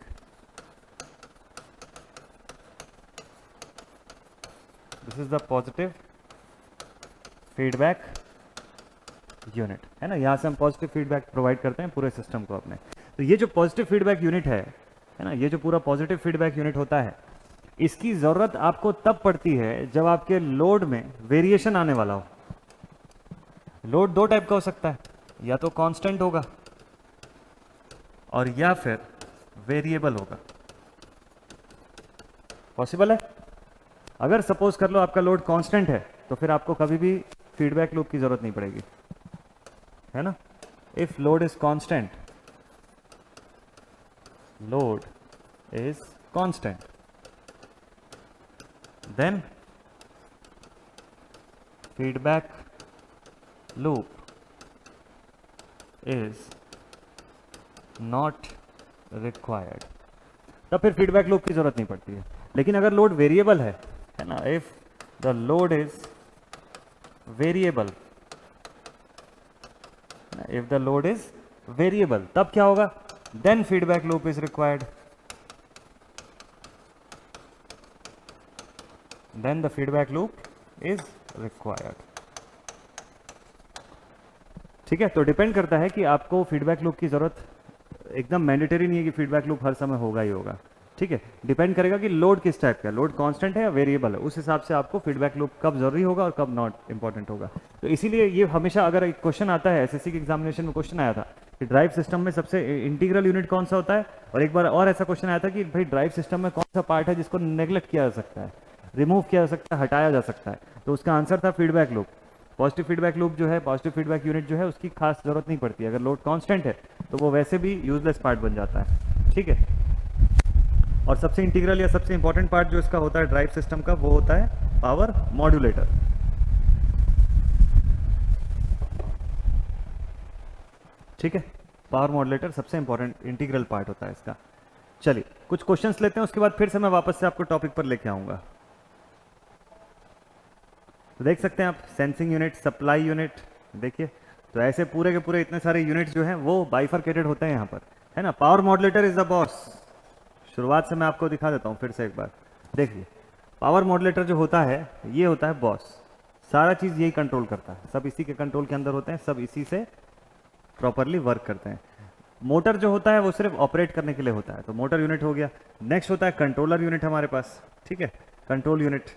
This is the positive feedback unit है ना, यहां से हम पॉजिटिव फीडबैक प्रोवाइड करते हैं पूरे सिस्टम को अपने. तो ये जो पॉजिटिव फीडबैक यूनिट है ना, ये जो पूरा पॉजिटिव फीडबैक यूनिट होता है, इसकी जरूरत आपको तब पड़ती है जब आपके लोड में वेरिएशन आने वाला हो. लोड दो टाइप का हो सकता है, या तो कांस्टेंट होगा और या फिर वेरिएबल होगा. पॉसिबल है? अगर सपोज कर लो आपका लोड कांस्टेंट है तो फिर आपको कभी भी फीडबैक लूप की जरूरत नहीं पड़ेगी, है ना. If load is constant, load is constant, then feedback loop is not required. तब फिर फीडबैक लूप की जरूरत नहीं पड़ती है. लेकिन अगर लोड वेरिएबल है ना, if the load is variable, if the load is variable, तब क्या होगा, then feedback loop is required. Then the feedback loop is required. ठीक है, तो डिपेंड करता है कि आपको फीडबैक लूप की जरूरत, एकदम मैंडेटरी नहीं है कि फीडबैक लूप हर समय होगा ही होगा. ठीक है, डिपेंड करेगा कि लोड किस टाइप का, लोड कांस्टेंट है या वेरिएबल है, उस हिसाब से आपको फीडबैक लूप कब जरूरी होगा और कब नॉट इंपॉर्टेंट होगा. तो इसीलिए ये हमेशा, अगर एक क्वेश्चन आता है, एसएससी के एग्जामिनेशन में क्वेश्चन आया था कि ड्राइव सिस्टम में सबसे इंटीग्रल यूनिट कौन सा होता है, और एक बार और ऐसा क्वेश्चन आया था कि भाई ड्राइव सिस्टम में कौन सा पार्ट है जिसको नेग्लेक्ट किया जा सकता है, रिमूव किया जा सकता है, हटाया जा सकता है. तो उसका आंसर था feedback loop. Positive feedback loop जो है, पॉजिटिव फीडबैक यूनिट जो है, उसकी खास जरूरत नहीं पड़ती. अगर लोड कांस्टेंट है तो वो वैसे भी यूजलेस पार्ट बन जाता है. ठीक है, और सबसे इंटीग्रल या सबसे इंपॉर्टेंट पार्ट जो इसका होता है ड्राइव सिस्टम का, वो होता है पावर मॉड्यूलेटर. ठीक है, पावर मॉड्यूलेटर सबसे इंपॉर्टेंट इंटीग्रल पार्ट होता है इसका. चलिए कुछ क्वेश्चंस लेते हैं, उसके बाद फिर से मैं वापस से आपको टॉपिक पर लेके आऊंगा. तो देख सकते हैं आप, सेंसिंग यूनिट, सप्लाई यूनिट. देखिए, तो ऐसे पूरे के पूरे इतने सारे यूनिट्स जो हैं वो बाइफरकेटेड होते हैं यहाँ पर, है ना. Power modulator is the boss. शुरुआत से मैं आपको दिखा देता हूँ फिर से एक बार. देखिए, पावर मॉड्यूलेटर जो होता है ये होता है बॉस, सारा चीज़ यही कंट्रोल करता है, सब इसी के कंट्रोल के अंदर होते हैं, सब इसी से प्रॉपरली वर्क करते हैं। मोटर जो होता है वो सिर्फ ऑपरेट करने के लिए होता है, तो मोटर यूनिट हो गया। नेक्स्ट होता है कंट्रोलर यूनिट हमारे पास, ठीक है, कंट्रोल यूनिट।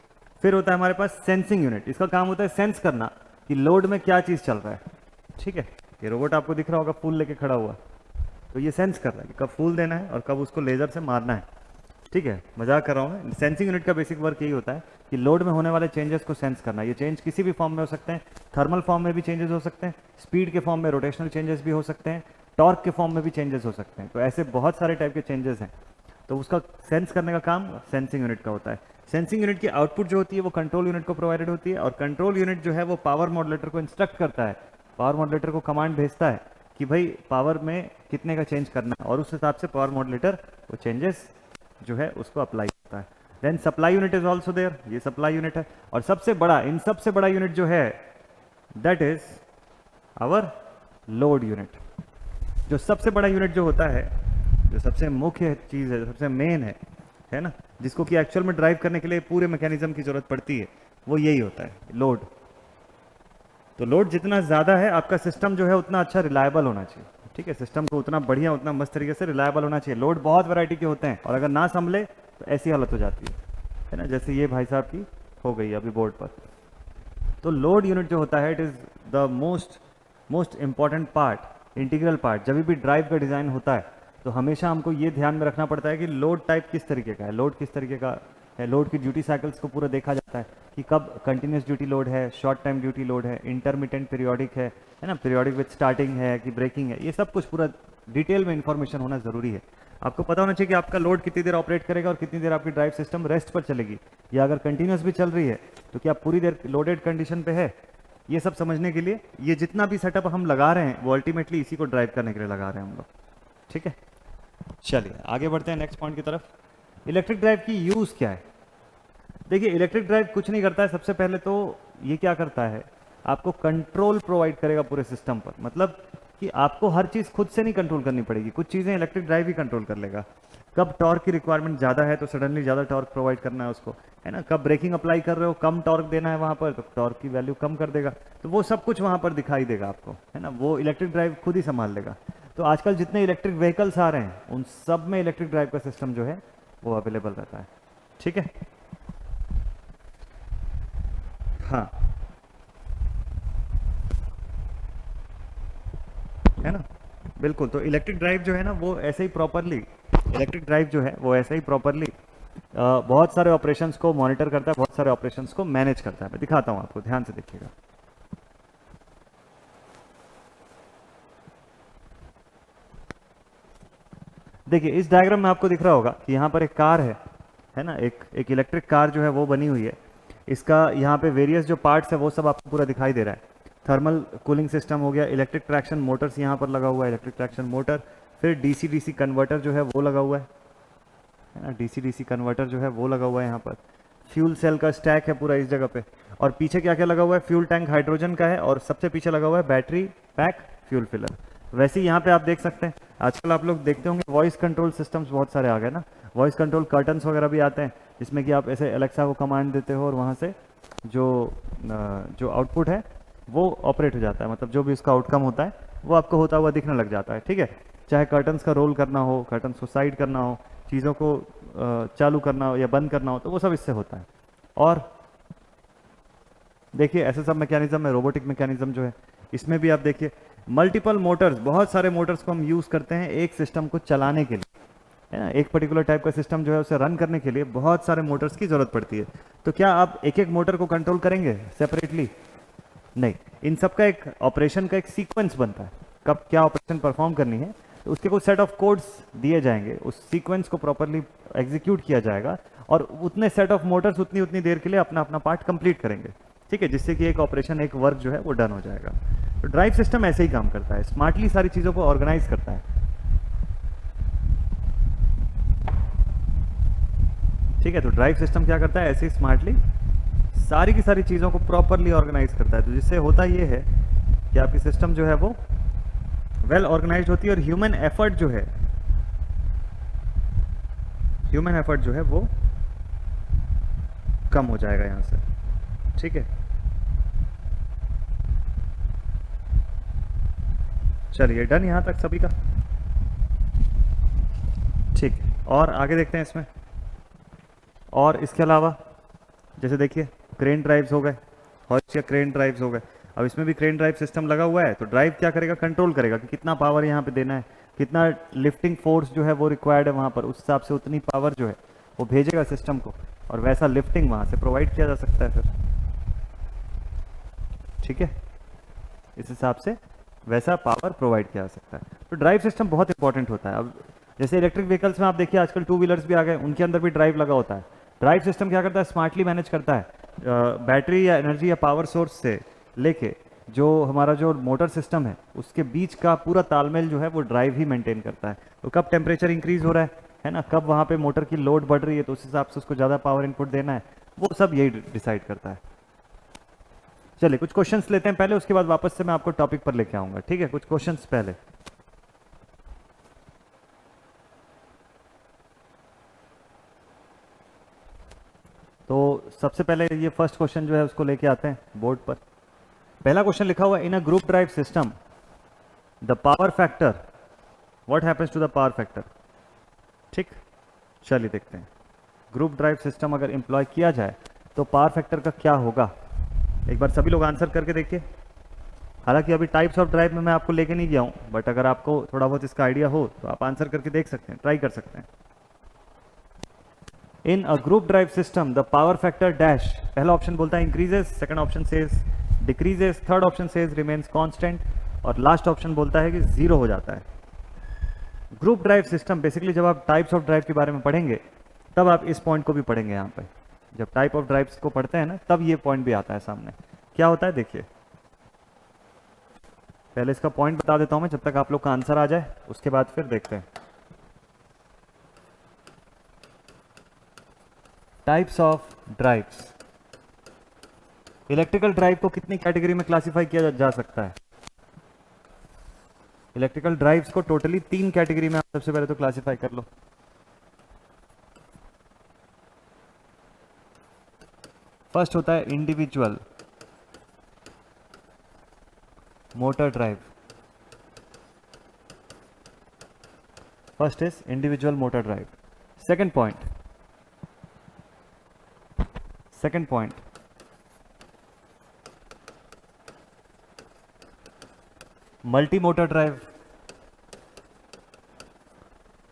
फिर होता है हमारे पास सेंसिंग यूनिट, इसका काम होता है सेंस करना कि लोड में क्या चीज़ चल रहा है, ठीक है। ये रोबोट आपको दिख रहा होगा फूल लेके खड़ा हुआ, तो ये सेंस कर रहा है कि कब फूल देना है और कब उसको लेजर से मारना है, ठीक है, मजाक कर रहा हूँ मैं। सेंसिंग यूनिट का बेसिक वर्क यही होता है कि लोड में होने वाले चेंजेस को सेंस करना। ये चेंज किसी भी फॉर्म में हो सकते हैं, थर्मल फॉर्म में भी चेंजेस हो सकते हैं, स्पीड के फॉर्म में रोटेशनल चेंजेस भी हो सकते हैं, टॉर्क के फॉर्म में भी चेंजेस हो सकते हैं। तो ऐसे बहुत सारे टाइप के चेंजेस हैं, तो उसका सेंस करने का काम सेंसिंग यूनिट का होता है। सेंसिंग यूनिट की आउटपुट जो होती है वो कंट्रोल यूनिट को प्रोवाइडेड होती है, और कंट्रोल यूनिट जो है वो पावर मॉड्यूलेटर को इंस्ट्रक्ट करता है, पावर मॉड्यूलेटर को कमांड भेजता है कि भाई पावर में कितने का चेंज करना है, और उस हिसाब से पावर मॉड्यूलेटर वो चेंजेस जो है उसको अप्लाई करता है। Then supply unit is also there, ये सप्लाई यूनिट है। और सबसे बड़ा, इन सबसे बड़ा यूनिट जो है that is our load unit. जो सबसे बड़ा यूनिट जो होता है, जो सबसे मुख्य चीज़ है, सबसे मेन है ना, जिसको कि एक्चुअल में ड्राइव करने के लिए पूरे मैकेनिज्म की जरूरत पड़ती है, वो यही होता है लोड। तो लोड जितना ज़्यादा है आपका सिस्टम जो है उतना अच्छा रिलायबल होना चाहिए, ठीक है, सिस्टम को उतना बढ़िया, उतना मस्त तरीके से रिलायबल होना चाहिए। लोड बहुत वैरायटी के होते हैं, और अगर ना संभले तो ऐसी हालत हो जाती है ना, जैसे ये भाई साहब की हो गई अभी बोर्ड पर। तो लोड यूनिट जो होता है it is the most important part, integral part. जब भी ड्राइव का डिज़ाइन होता है तो हमेशा हमको ये ध्यान में रखना पड़ता है कि लोड टाइप किस तरीके का है, लोड किस तरीके का है। लोड की ड्यूटी साइकिल्स को पूरा देखा जाता है कि कब कंटिन्यूस ड्यूटी लोड है, शॉर्ट टाइम ड्यूटी लोड है, इंटरमिटेंट पीरियोडिक है ना, पीरियोडिक विथ स्टार्टिंग है कि ब्रेकिंग है, ये सब कुछ पूरा डिटेल में इंफॉर्मेशन होना जरूरी है। आपको पता होना चाहिए कि आपका लोड कितनी देर ऑपरेट करेगा और कितनी देर आपकी ड्राइव सिस्टम रेस्ट पर चलेगी, या अगर कंटिन्यूस भी चल रही है तो क्या पूरी देर लोडेड कंडीशन पे है। ये सब समझने के लिए ये जितना भी सेटअप हम लगा रहे हैं वो अल्टीमेटली इसी को ड्राइव करने के लिए लगा रहे हैं हम लोग, ठीक है। चलिए आगे बढ़ते हैं नेक्स्ट पॉइंट की तरफ। इलेक्ट्रिक ड्राइव की यूज क्या है। देखिए इलेक्ट्रिक ड्राइव कुछ नहीं करता है, सबसे पहले तो ये क्या करता है, आपको कंट्रोल प्रोवाइड करेगा पूरे सिस्टम पर। मतलब कि आपको हर चीज खुद से नहीं कंट्रोल करनी पड़ेगी, कुछ चीजें इलेक्ट्रिक ड्राइव ही कंट्रोल कर लेगा। कब टॉर्क की रिक्वायरमेंट ज्यादा है तो सडनली ज्यादा टॉर्क प्रोवाइड करना है उसको, है ना। कब ब्रेकिंग अप्लाई कर रहे हो, कम टॉर्क देना है वहां पर, तो टॉर्क की वैल्यू कम कर देगा। तो वो सब कुछ वहां पर दिखाई देगा आपको, है ना, वो इलेक्ट्रिक ड्राइव खुद ही संभाल लेगा। तो आजकल जितने इलेक्ट्रिक व्हीकल्स आ रहे हैं उन सब में इलेक्ट्रिक ड्राइव का सिस्टम जो है वो अवेलेबल रहता है, ठीक है। हाँ, है ना, बिल्कुल। तो इलेक्ट्रिक ड्राइव जो है ना वो ऐसे ही प्रॉपरली, इलेक्ट्रिक ड्राइव जो है वो ऐसे ही प्रॉपरली बहुत सारे ऑपरेशंस को मॉनिटर करता है, बहुत सारे ऑपरेशंस को मैनेज करता है। मैं दिखाता हूं आपको, ध्यान से देखिएगा। देखिए इस डायग्राम में आपको दिख रहा होगा कि यहाँ पर एक कार है ना, एक इलेक्ट्रिक कार जो है वो बनी हुई है। इसका यहाँ पे वेरियस जो पार्ट्स है वो सब आपको पूरा दिखाई दे रहा है। थर्मल कूलिंग सिस्टम हो गया, इलेक्ट्रिक ट्रैक्शन मोटर्स यहाँ पर लगा हुआ है, इलेक्ट्रिक ट्रैक्शन मोटर। फिर डीसी डीसी कन्वर्टर जो है वो लगा हुआ है ना, डीसी डीसी कन्वर्टर जो है वो लगा हुआ है यहाँ पर। फ्यूल सेल का स्टैक है पूरा इस जगह पे। और पीछे क्या क्या लगा हुआ है, फ्यूल टैंक हाइड्रोजन का है, और सबसे पीछे लगा हुआ है बैटरी पैक फ्यूल फिलर। वैसे ही यहाँ पे आप देख सकते हैं, आजकल आप लोग देखते होंगे वॉइस कंट्रोल सिस्टम्स बहुत सारे आ गए ना, वॉइस कंट्रोल कर्टन्स वगैरह भी आते हैं, जिसमें कि आप ऐसे एलेक्सा को कमांड देते हो और वहाँ से जो आउटपुट है वो ऑपरेट हो जाता है। मतलब जो भी उसका आउटकम होता है वो आपको होता हुआ दिखने लग जाता है, ठीक है। चाहे कर्टन्स का रोल करना हो, कर्टन्स को साइड करना हो, चीज़ों को चालू करना हो या बंद करना हो, तो वो सब इससे होता है। और देखिए ऐसे सब मैकेनिज्म है, रोबोटिक मैकेनिज्म जो है इसमें भी आप देखिए मल्टीपल मोटर्स, बहुत सारे मोटर्स को हम यूज़ करते हैं एक सिस्टम को चलाने के लिए, है ना। एक पर्टिकुलर टाइप का सिस्टम जो है उसे रन करने के लिए बहुत सारे मोटर्स की जरूरत पड़ती है। तो क्या आप एक एक मोटर को कंट्रोल करेंगे सेपरेटली? नहीं, इन सब का एक ऑपरेशन का एक सीक्वेंस बनता है, कब क्या ऑपरेशन परफॉर्म करनी है, तो उसके कुछ सेट ऑफ कोड्स दिए जाएंगे, उस सीक्वेंस को प्रॉपरली एग्जीक्यूट किया जाएगा और उतने सेट ऑफ मोटर्स उतनी उतनी देर के लिए अपना अपना पार्ट कंप्लीट करेंगे, ठीक है, जिससे कि एक ऑपरेशन, एक वर्क जो है वो डन हो जाएगा। तो ड्राइव सिस्टम ऐसे ही काम करता है, स्मार्टली सारी चीज़ों को ऑर्गेनाइज करता है, ठीक है। तो ड्राइव सिस्टम क्या करता है, ऐसे ही स्मार्टली सारी की सारी चीज़ों को प्रॉपरली ऑर्गेनाइज करता है। तो जिससे होता ये है कि आपकी सिस्टम जो है वो वेल ऑर्गेनाइज्ड होती है और ह्यूमन एफर्ट जो है वो कम हो जाएगा यहाँ से, ठीक है। चलिए डन यहाँ तक सभी का, ठीक है। और आगे देखते हैं इसमें। और इसके अलावा जैसे देखिए क्रेन ड्राइव्स हो गए, हॉइस्ट या क्रेन ड्राइव्स हो गए। अब इसमें भी क्रेन ड्राइव सिस्टम लगा हुआ है, तो ड्राइव क्या करेगा, कंट्रोल करेगा कि कितना पावर यहाँ पे देना है, कितना लिफ्टिंग फोर्स जो है वो रिक्वायर्ड है वहाँ पर, उस हिसाब से उतनी पावर जो है वो भेजेगा सिस्टम को, और वैसा लिफ्टिंग वहाँ से प्रोवाइड किया जा सकता है फिर, ठीक है। इस हिसाब से वैसा पावर प्रोवाइड किया जा सकता है। तो ड्राइव सिस्टम बहुत इंपॉर्टेंट होता है। अब जैसे इलेक्ट्रिक व्हीकल्स में आप देखिए आजकल टू व्हीलर्स भी आ गए, उनके अंदर भी ड्राइव लगा होता है। ड्राइव सिस्टम क्या करता है, स्मार्टली मैनेज करता है बैटरी या एनर्जी या पावर सोर्स से लेके जो हमारा जो मोटर सिस्टम है उसके बीच का पूरा तालमेल जो है वो ड्राइव ही मेंटेन करता है। तो कब टेम्परेचर इंक्रीज हो रहा है ना, कब वहाँ पे मोटर की लोड बढ़ रही है तो उस हिसाब से उसको ज़्यादा पावर इनपुट देना है, वो सब यही डिसाइड करता है। चलिए कुछ क्वेश्चंस लेते हैं पहले, उसके बाद वापस से मैं आपको टॉपिक पर लेके आऊंगा, ठीक है। कुछ क्वेश्चंस पहले। तो सबसे पहले ये फर्स्ट क्वेश्चन जो है उसको लेके आते हैं बोर्ड पर। पहला क्वेश्चन लिखा हुआ है, in a group drive system the power factor, what happens to the power factor, ठीक। चलिए देखते हैं, ग्रुप ड्राइव सिस्टम अगर एम्प्लॉय किया जाए तो पावर फैक्टर का क्या होगा। एक बार सभी लोग आंसर करके देखिए। हालांकि अभी टाइप्स ऑफ ड्राइव में मैं आपको लेके नहीं गया हूं, बट अगर आपको थोड़ा बहुत इसका आइडिया हो तो आप आंसर करके देख सकते हैं, ट्राई कर सकते हैं। In a group drive system the power factor dash, पहला ऑप्शन बोलता है increases, second option says decreases, third option says remains constant, और लास्ट ऑप्शन बोलता है कि जीरो हो जाता है। ग्रुप ड्राइव सिस्टम बेसिकली जब आप टाइप्स ऑफ ड्राइव के बारे में पढ़ेंगे तब आप इस पॉइंट को भी पढ़ेंगे। यहाँ पे जब टाइप ऑफ ड्राइव्स को पढ़ते हैं ना तब ये पॉइंट भी आता है सामने। क्या होता है देखिए, पहले इसका पॉइंट बता देता हूं मैं जब तक आप लोग का आंसर आ जाए, उसके बाद फिर देखते हैं। Types of drives, electrical drive को कितनी कैटेगरी में क्लासिफाई किया जा सकता है। इलेक्ट्रिकल ड्राइव्स को टोटली 3 कैटेगरी में आप सबसे पहले तो क्लासिफाई कर लो। फर्स्ट होता है individual motor drive, first is individual motor drive. Second point multi motor drive,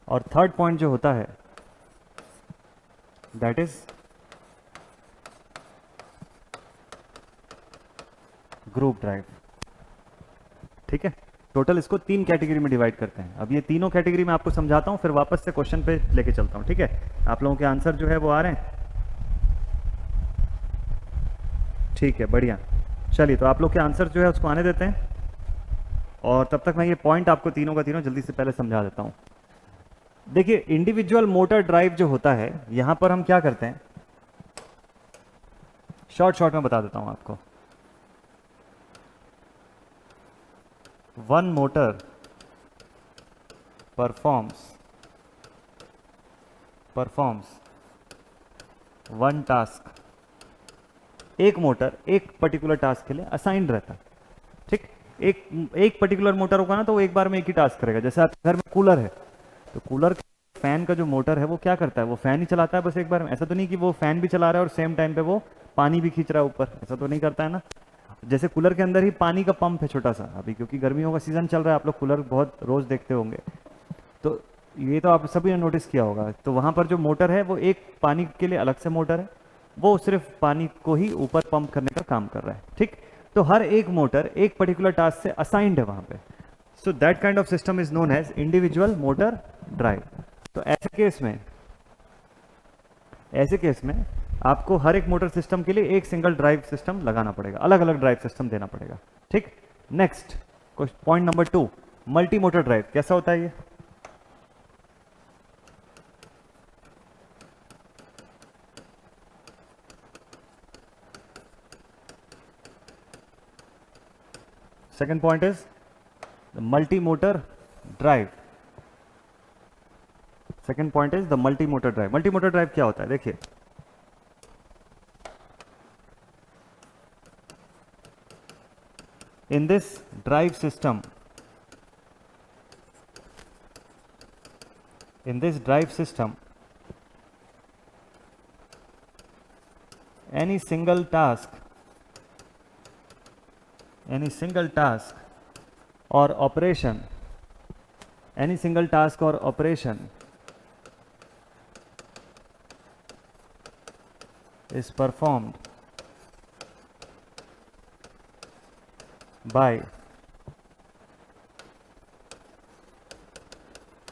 और थर्ड पॉइंट जो होता है दैट इज ग्रुप ड्राइव, ठीक है। टोटल इसको 3 कैटेगरी में डिवाइड करते हैं। अब ये तीनों कैटेगरी में आपको समझाता हूं, फिर वापस से क्वेश्चन पे लेके चलता हूं, ठीक है। आप लोगों के आंसर जो है वो आ रहे हैं, ठीक है, बढ़िया। चलिए तो आप लोग के आंसर जो है उसको आने देते हैं, और तब तक मैं ये पॉइंट आपको तीनों का तीनों जल्दी से पहले समझा देता हूं। देखिए इंडिविजुअल मोटर ड्राइव जो होता है, यहां पर हम क्या करते हैं, शॉर्ट में बता देता हूं आपको। One motor performs one task, एक मोटर एक पर्टिकुलर टास्क के लिए असाइंड रहता है, ठीक। एक पर्टिकुलर मोटर होगा ना तो वो एक बार में एक ही टास्क करेगा। जैसे आपके घर में कूलर है तो कूलर फैन का जो मोटर है वो क्या करता है, वो फैन ही चलाता है बस एक बार में। ऐसा तो नहीं कि वो फैन भी चला रहा है और सेम टाइम पे वो पानी भी खींच रहा है ऊपर, ऐसा तो नहीं करता है ना। जैसे कूलर के अंदर ही पानी का पंप है छोटा सा, अभी क्योंकि गर्मियों का सीजन चल रहा है, आप लोग कूलर बहुत रोज देखते होंगे, तो ये तो आप सभी ने नोटिस किया होगा। तो वहां पर जो मोटर है वो एक पानी के लिए अलग से मोटर है, वो सिर्फ पानी को ही ऊपर पंप करने का काम कर रहा है, ठीक। तो हर एक मोटर एक पर्टिकुलर टास्क से असाइंड है वहां पे। So that kind of system is known as individual motor drive. तो ऐसे केस में आपको हर एक मोटर सिस्टम के लिए एक सिंगल ड्राइव सिस्टम लगाना पड़ेगा, अलग अलग ड्राइव सिस्टम देना पड़ेगा, ठीक। Next point number 2, multi motor drive कैसा होता है ये। Second point is multi motor drive. Second point is the multi motor drive. Multi motor drive क्या होता है देखिए, in this drive system, any single task or operation is performed by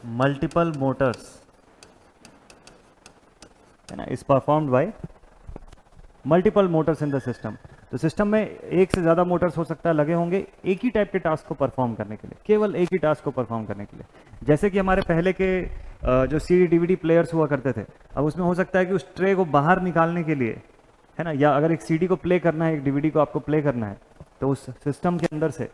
multiple motors, है ना, is performed by multiple Motors in the system. तो system में एक से ज़्यादा मोटर्स हो सकता है लगे होंगे एक ही टाइप के टास्क को परफॉर्म करने के लिए, केवल एक ही टास्क को परफॉर्म करने के लिए। जैसे कि हमारे पहले के जो सीडी डीवीडी प्लेयर्स हुआ करते थे, अब उसमें हो सकता है कि उस ट्रे को बाहर निकालने के लिए, है ना, या अगर एक सीडी को प्ले करना है, एक डीवीडी को आपको प्ले करना है, तो उस सिस्टम के अंदर से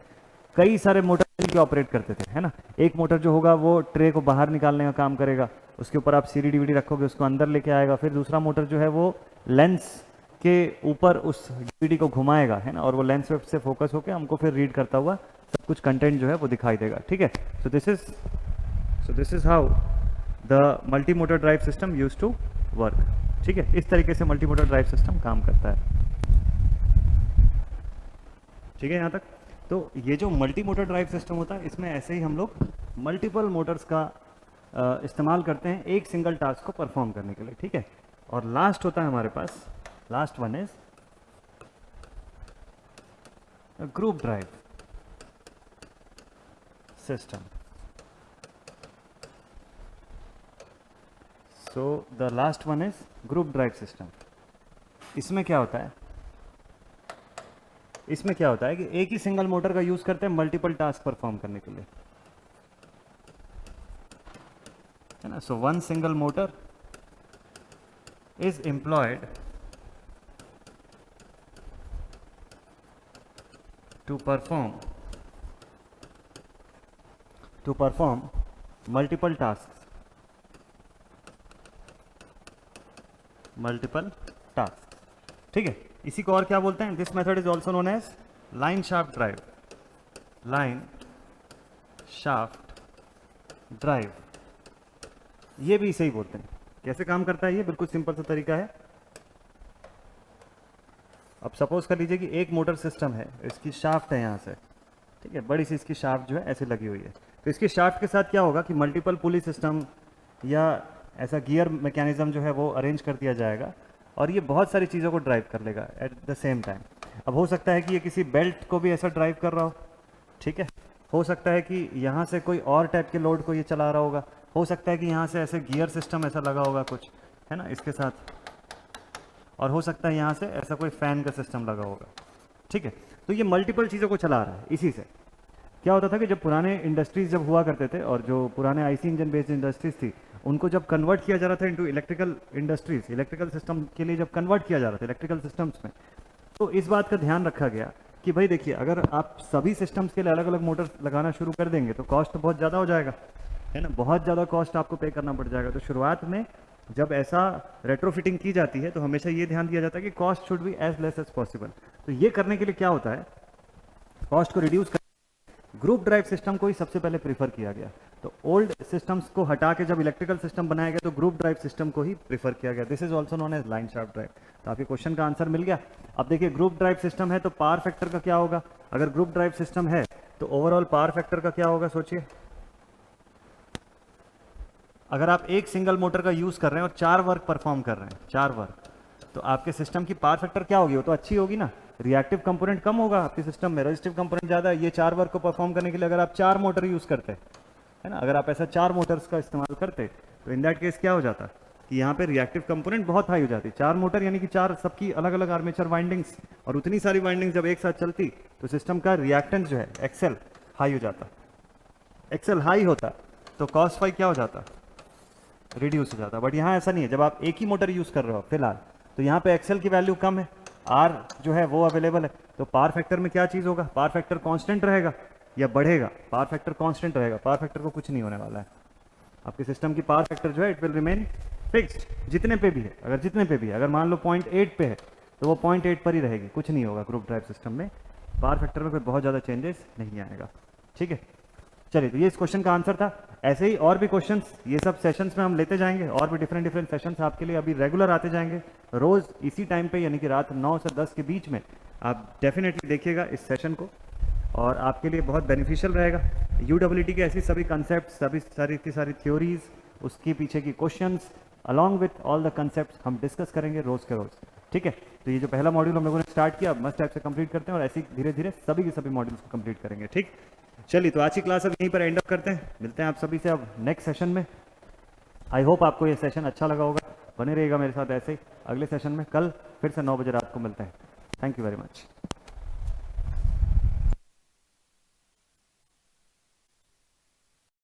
कई सारे मोटर मिलकर ऑपरेट करते थे, है ना। एक मोटर जो होगा वो ट्रे को बाहर निकालने का काम करेगा, उसके ऊपर आप सीडी डीवीडी रखोगे, उसको अंदर लेके आएगा, फिर दूसरा मोटर जो है वो लेंस के ऊपर उस डीवीडी को घुमाएगा, है ना, और वो लेंस वेब से फोकस होकर हमको फिर रीड करता हुआ सब कुछ कंटेंट जो है वो दिखाई देगा, ठीक है। So this is how the multi motor drive system use to work, ठीक है। इस तरीके से मल्टी मोटर ड्राइव सिस्टम काम करता है, ठीक है यहाँ तक। तो ये जो मल्टी मोटर ड्राइव सिस्टम होता है, इसमें ऐसे ही हम लोग मल्टीपल मोटर्स का इस्तेमाल करते हैं एक सिंगल टास्क को परफॉर्म करने के लिए, ठीक है। और लास्ट होता है हमारे पास, last one is group drive system. So the last one is group drive system. इसमें क्या होता है, कि एक ही सिंगल मोटर का यूज करते हैं मल्टीपल टास्क परफॉर्म करने के लिए, है ना। So one single motor is employed to perform multiple tasks, ठीक है। इसी को और क्या बोलते हैं, this method is also known as line shaft drive, ये भी इसे ही बोलते हैं। कैसे काम करता है ये, बिल्कुल सिंपल सा तरीका है। अब सपोज कर लीजिए कि एक मोटर सिस्टम है, इसकी शाफ्ट है यहाँ से, ठीक है, बड़ी सी इसकी शाफ्ट जो है ऐसे लगी हुई है। तो इसकी शाफ्ट के साथ क्या होगा कि मल्टीपल पुली सिस्टम या ऐसा गियर मैकेनिज्म जो है वो अरेंज कर दिया जाएगा, और ये बहुत सारी चीज़ों को ड्राइव कर लेगा एट द सेम टाइम। अब हो सकता है कि ये किसी बेल्ट को भी ऐसा ड्राइव कर रहा हो, ठीक है, हो सकता है कि यहाँ से कोई और टाइप के लोड को ये चला रहा होगा, हो सकता है कि यहाँ से ऐसे गियर सिस्टम ऐसा लगा होगा कुछ, है ना, इसके साथ, और हो सकता है यहाँ से ऐसा कोई फैन का सिस्टम लगा होगा, ठीक है। तो ये मल्टीपल चीज़ों को चला रहा है। इसी से क्या होता था कि जब पुराने इंडस्ट्रीज जब हुआ करते थे, और जो पुराने आईसी इंजन बेस्ड इंडस्ट्रीज थी, उनको जब कन्वर्ट किया जा रहा था into electrical industries, electrical system के लिए जब कन्वर्ट किया जा रहा था इलेक्ट्रिकल सिस्टम्स में, तो इस बात का ध्यान रखा गया कि भाई देखिए, अगर आप सभी सिस्टम्स के लिए अलग अलग मोटर लगाना शुरू कर देंगे तो कॉस्ट तो बहुत ज़्यादा हो जाएगा, है ना, बहुत ज़्यादा कॉस्ट आपको पे करना पड़ जाएगा। तो शुरुआत में जब ऐसा रेट्रोफिटिंग की जाती है तो हमेशा ये ध्यान दिया जाता है कि cost should be as less as possible. तो ये करने के लिए क्या होता है, कॉस्ट को रिड्यूस कर ग्रुप ड्राइव सिस्टम को ही सबसे पहले प्रीफर किया गया। तो ओल्ड सिस्टम्स को हटा के जब इलेक्ट्रिकल सिस्टम बनाया गया तो ग्रुप ड्राइव सिस्टम को ही प्रीफर किया गया। This is also known as line shaft drive. तो आपके क्वेश्चन का आंसर मिल गया। अब देखिए, ग्रुप ड्राइव सिस्टम है तो पावर फैक्टर का क्या होगा, अगर ग्रुप ड्राइव सिस्टम है तो ओवरऑल पावर फैक्टर का क्या होगा, सोचिए। अगर आप एक सिंगल मोटर का यूज कर रहे हैं और 4 वर्क परफॉर्म कर रहे हैं, 4 वर्क, तो आपके सिस्टम की पावर फैक्टर क्या होगी, वो तो अच्छी होगी ना। रिएक्टिव कंपोनेंट कम होगा आपके सिस्टम में, रेजिस्टिव कंपोनेंट ज्यादा है। ये 4 वर्क को परफॉर्म करने के लिए अगर आप 4 मोटर यूज करते हैं, है ना, अगर आप ऐसा 4 मोटर्स का इस्तेमाल करते तो इन दैट केस क्या हो जाता कि यहाँ पे रिएक्टिव कंपोनेंट बहुत हाई हो जाती। 4 मोटर यानी कि 4 सबकी अलग अलग आर्मेचर वाइंडिंग्स, और उतनी सारी वाइंडिंग्स जब एक साथ चलती तो सिस्टम का रिएक्टेंस जो है एक्सेल हाई हो जाता। एक्सेल हाई होता तो कॉस्ट फाई क्या हो जाता, रिड्यूस हो जाता। बट यहाँ ऐसा नहीं है। जब आप एक ही मोटर यूज कर रहे हो फिलहाल, तो यहाँ पे एक्सेल की वैल्यू कम है, आर जो है वो अवेलेबल है, तो पावर फैक्टर में क्या चीज होगा, पावर फैक्टर कांस्टेंट रहेगा या बढ़ेगा, पावर फैक्टर कांस्टेंट रहेगा। पावर फैक्टर को कुछ नहीं होने वाला है, आपके सिस्टम की पावर फैक्टर जो है इट विल रिमेन फिक्स्ड जितने पे भी है। अगर जितने पे भी है, अगर मान लो 0.8 पे है तो वो 0.8 पर ही रहेगी, कुछ नहीं होगा ग्रुप ड्राइव सिस्टम में, पावर फैक्टर में कोई बहुत ज़्यादा चेंजेस नहीं आएगा। ठीक है, चलिए, तो ये इस क्वेश्चन का आंसर था। ऐसे ही और भी क्वेश्चंस ये सब सेशंस में हम लेते जाएंगे, और भी डिफरेंट डिफरेंट सेशंस आपके लिए अभी रेगुलर आते जाएंगे रोज़ इसी टाइम पे, यानी कि रात 9 से 10 के बीच में। आप डेफिनेटली देखिएगा इस सेशन को, और आपके लिए बहुत बेनिफिशियल रहेगा। यूडब्ल्यूटी के ऐसी सभी कंसेप्ट, सभी सारी की सारी थ्योरीज, उसके पीछे की questions along with all the concept हम डिस्कस करेंगे रोज़ के रोज़। ठीक है, तो ये जो पहला मॉड्यूल हम लोगों ने स्टार्ट किया, मस्ट टाइप से कंप्लीट करते हैं, और ऐसे ही धीरे धीरे सभी के सभी मॉड्यूल्स को कंप्लीट करेंगे। ठीक, चलिए, तो आज की क्लास अब यहीं पर एंड अप करते हैं। मिलते हैं आप सभी से अब नेक्स्ट सेशन में। आई होप आपको ये सेशन अच्छा लगा होगा। बने रहिएगा मेरे साथ ऐसे ही। अगले सेशन में कल फिर से 9 बजे रात को मिलते हैं। Thank you very much.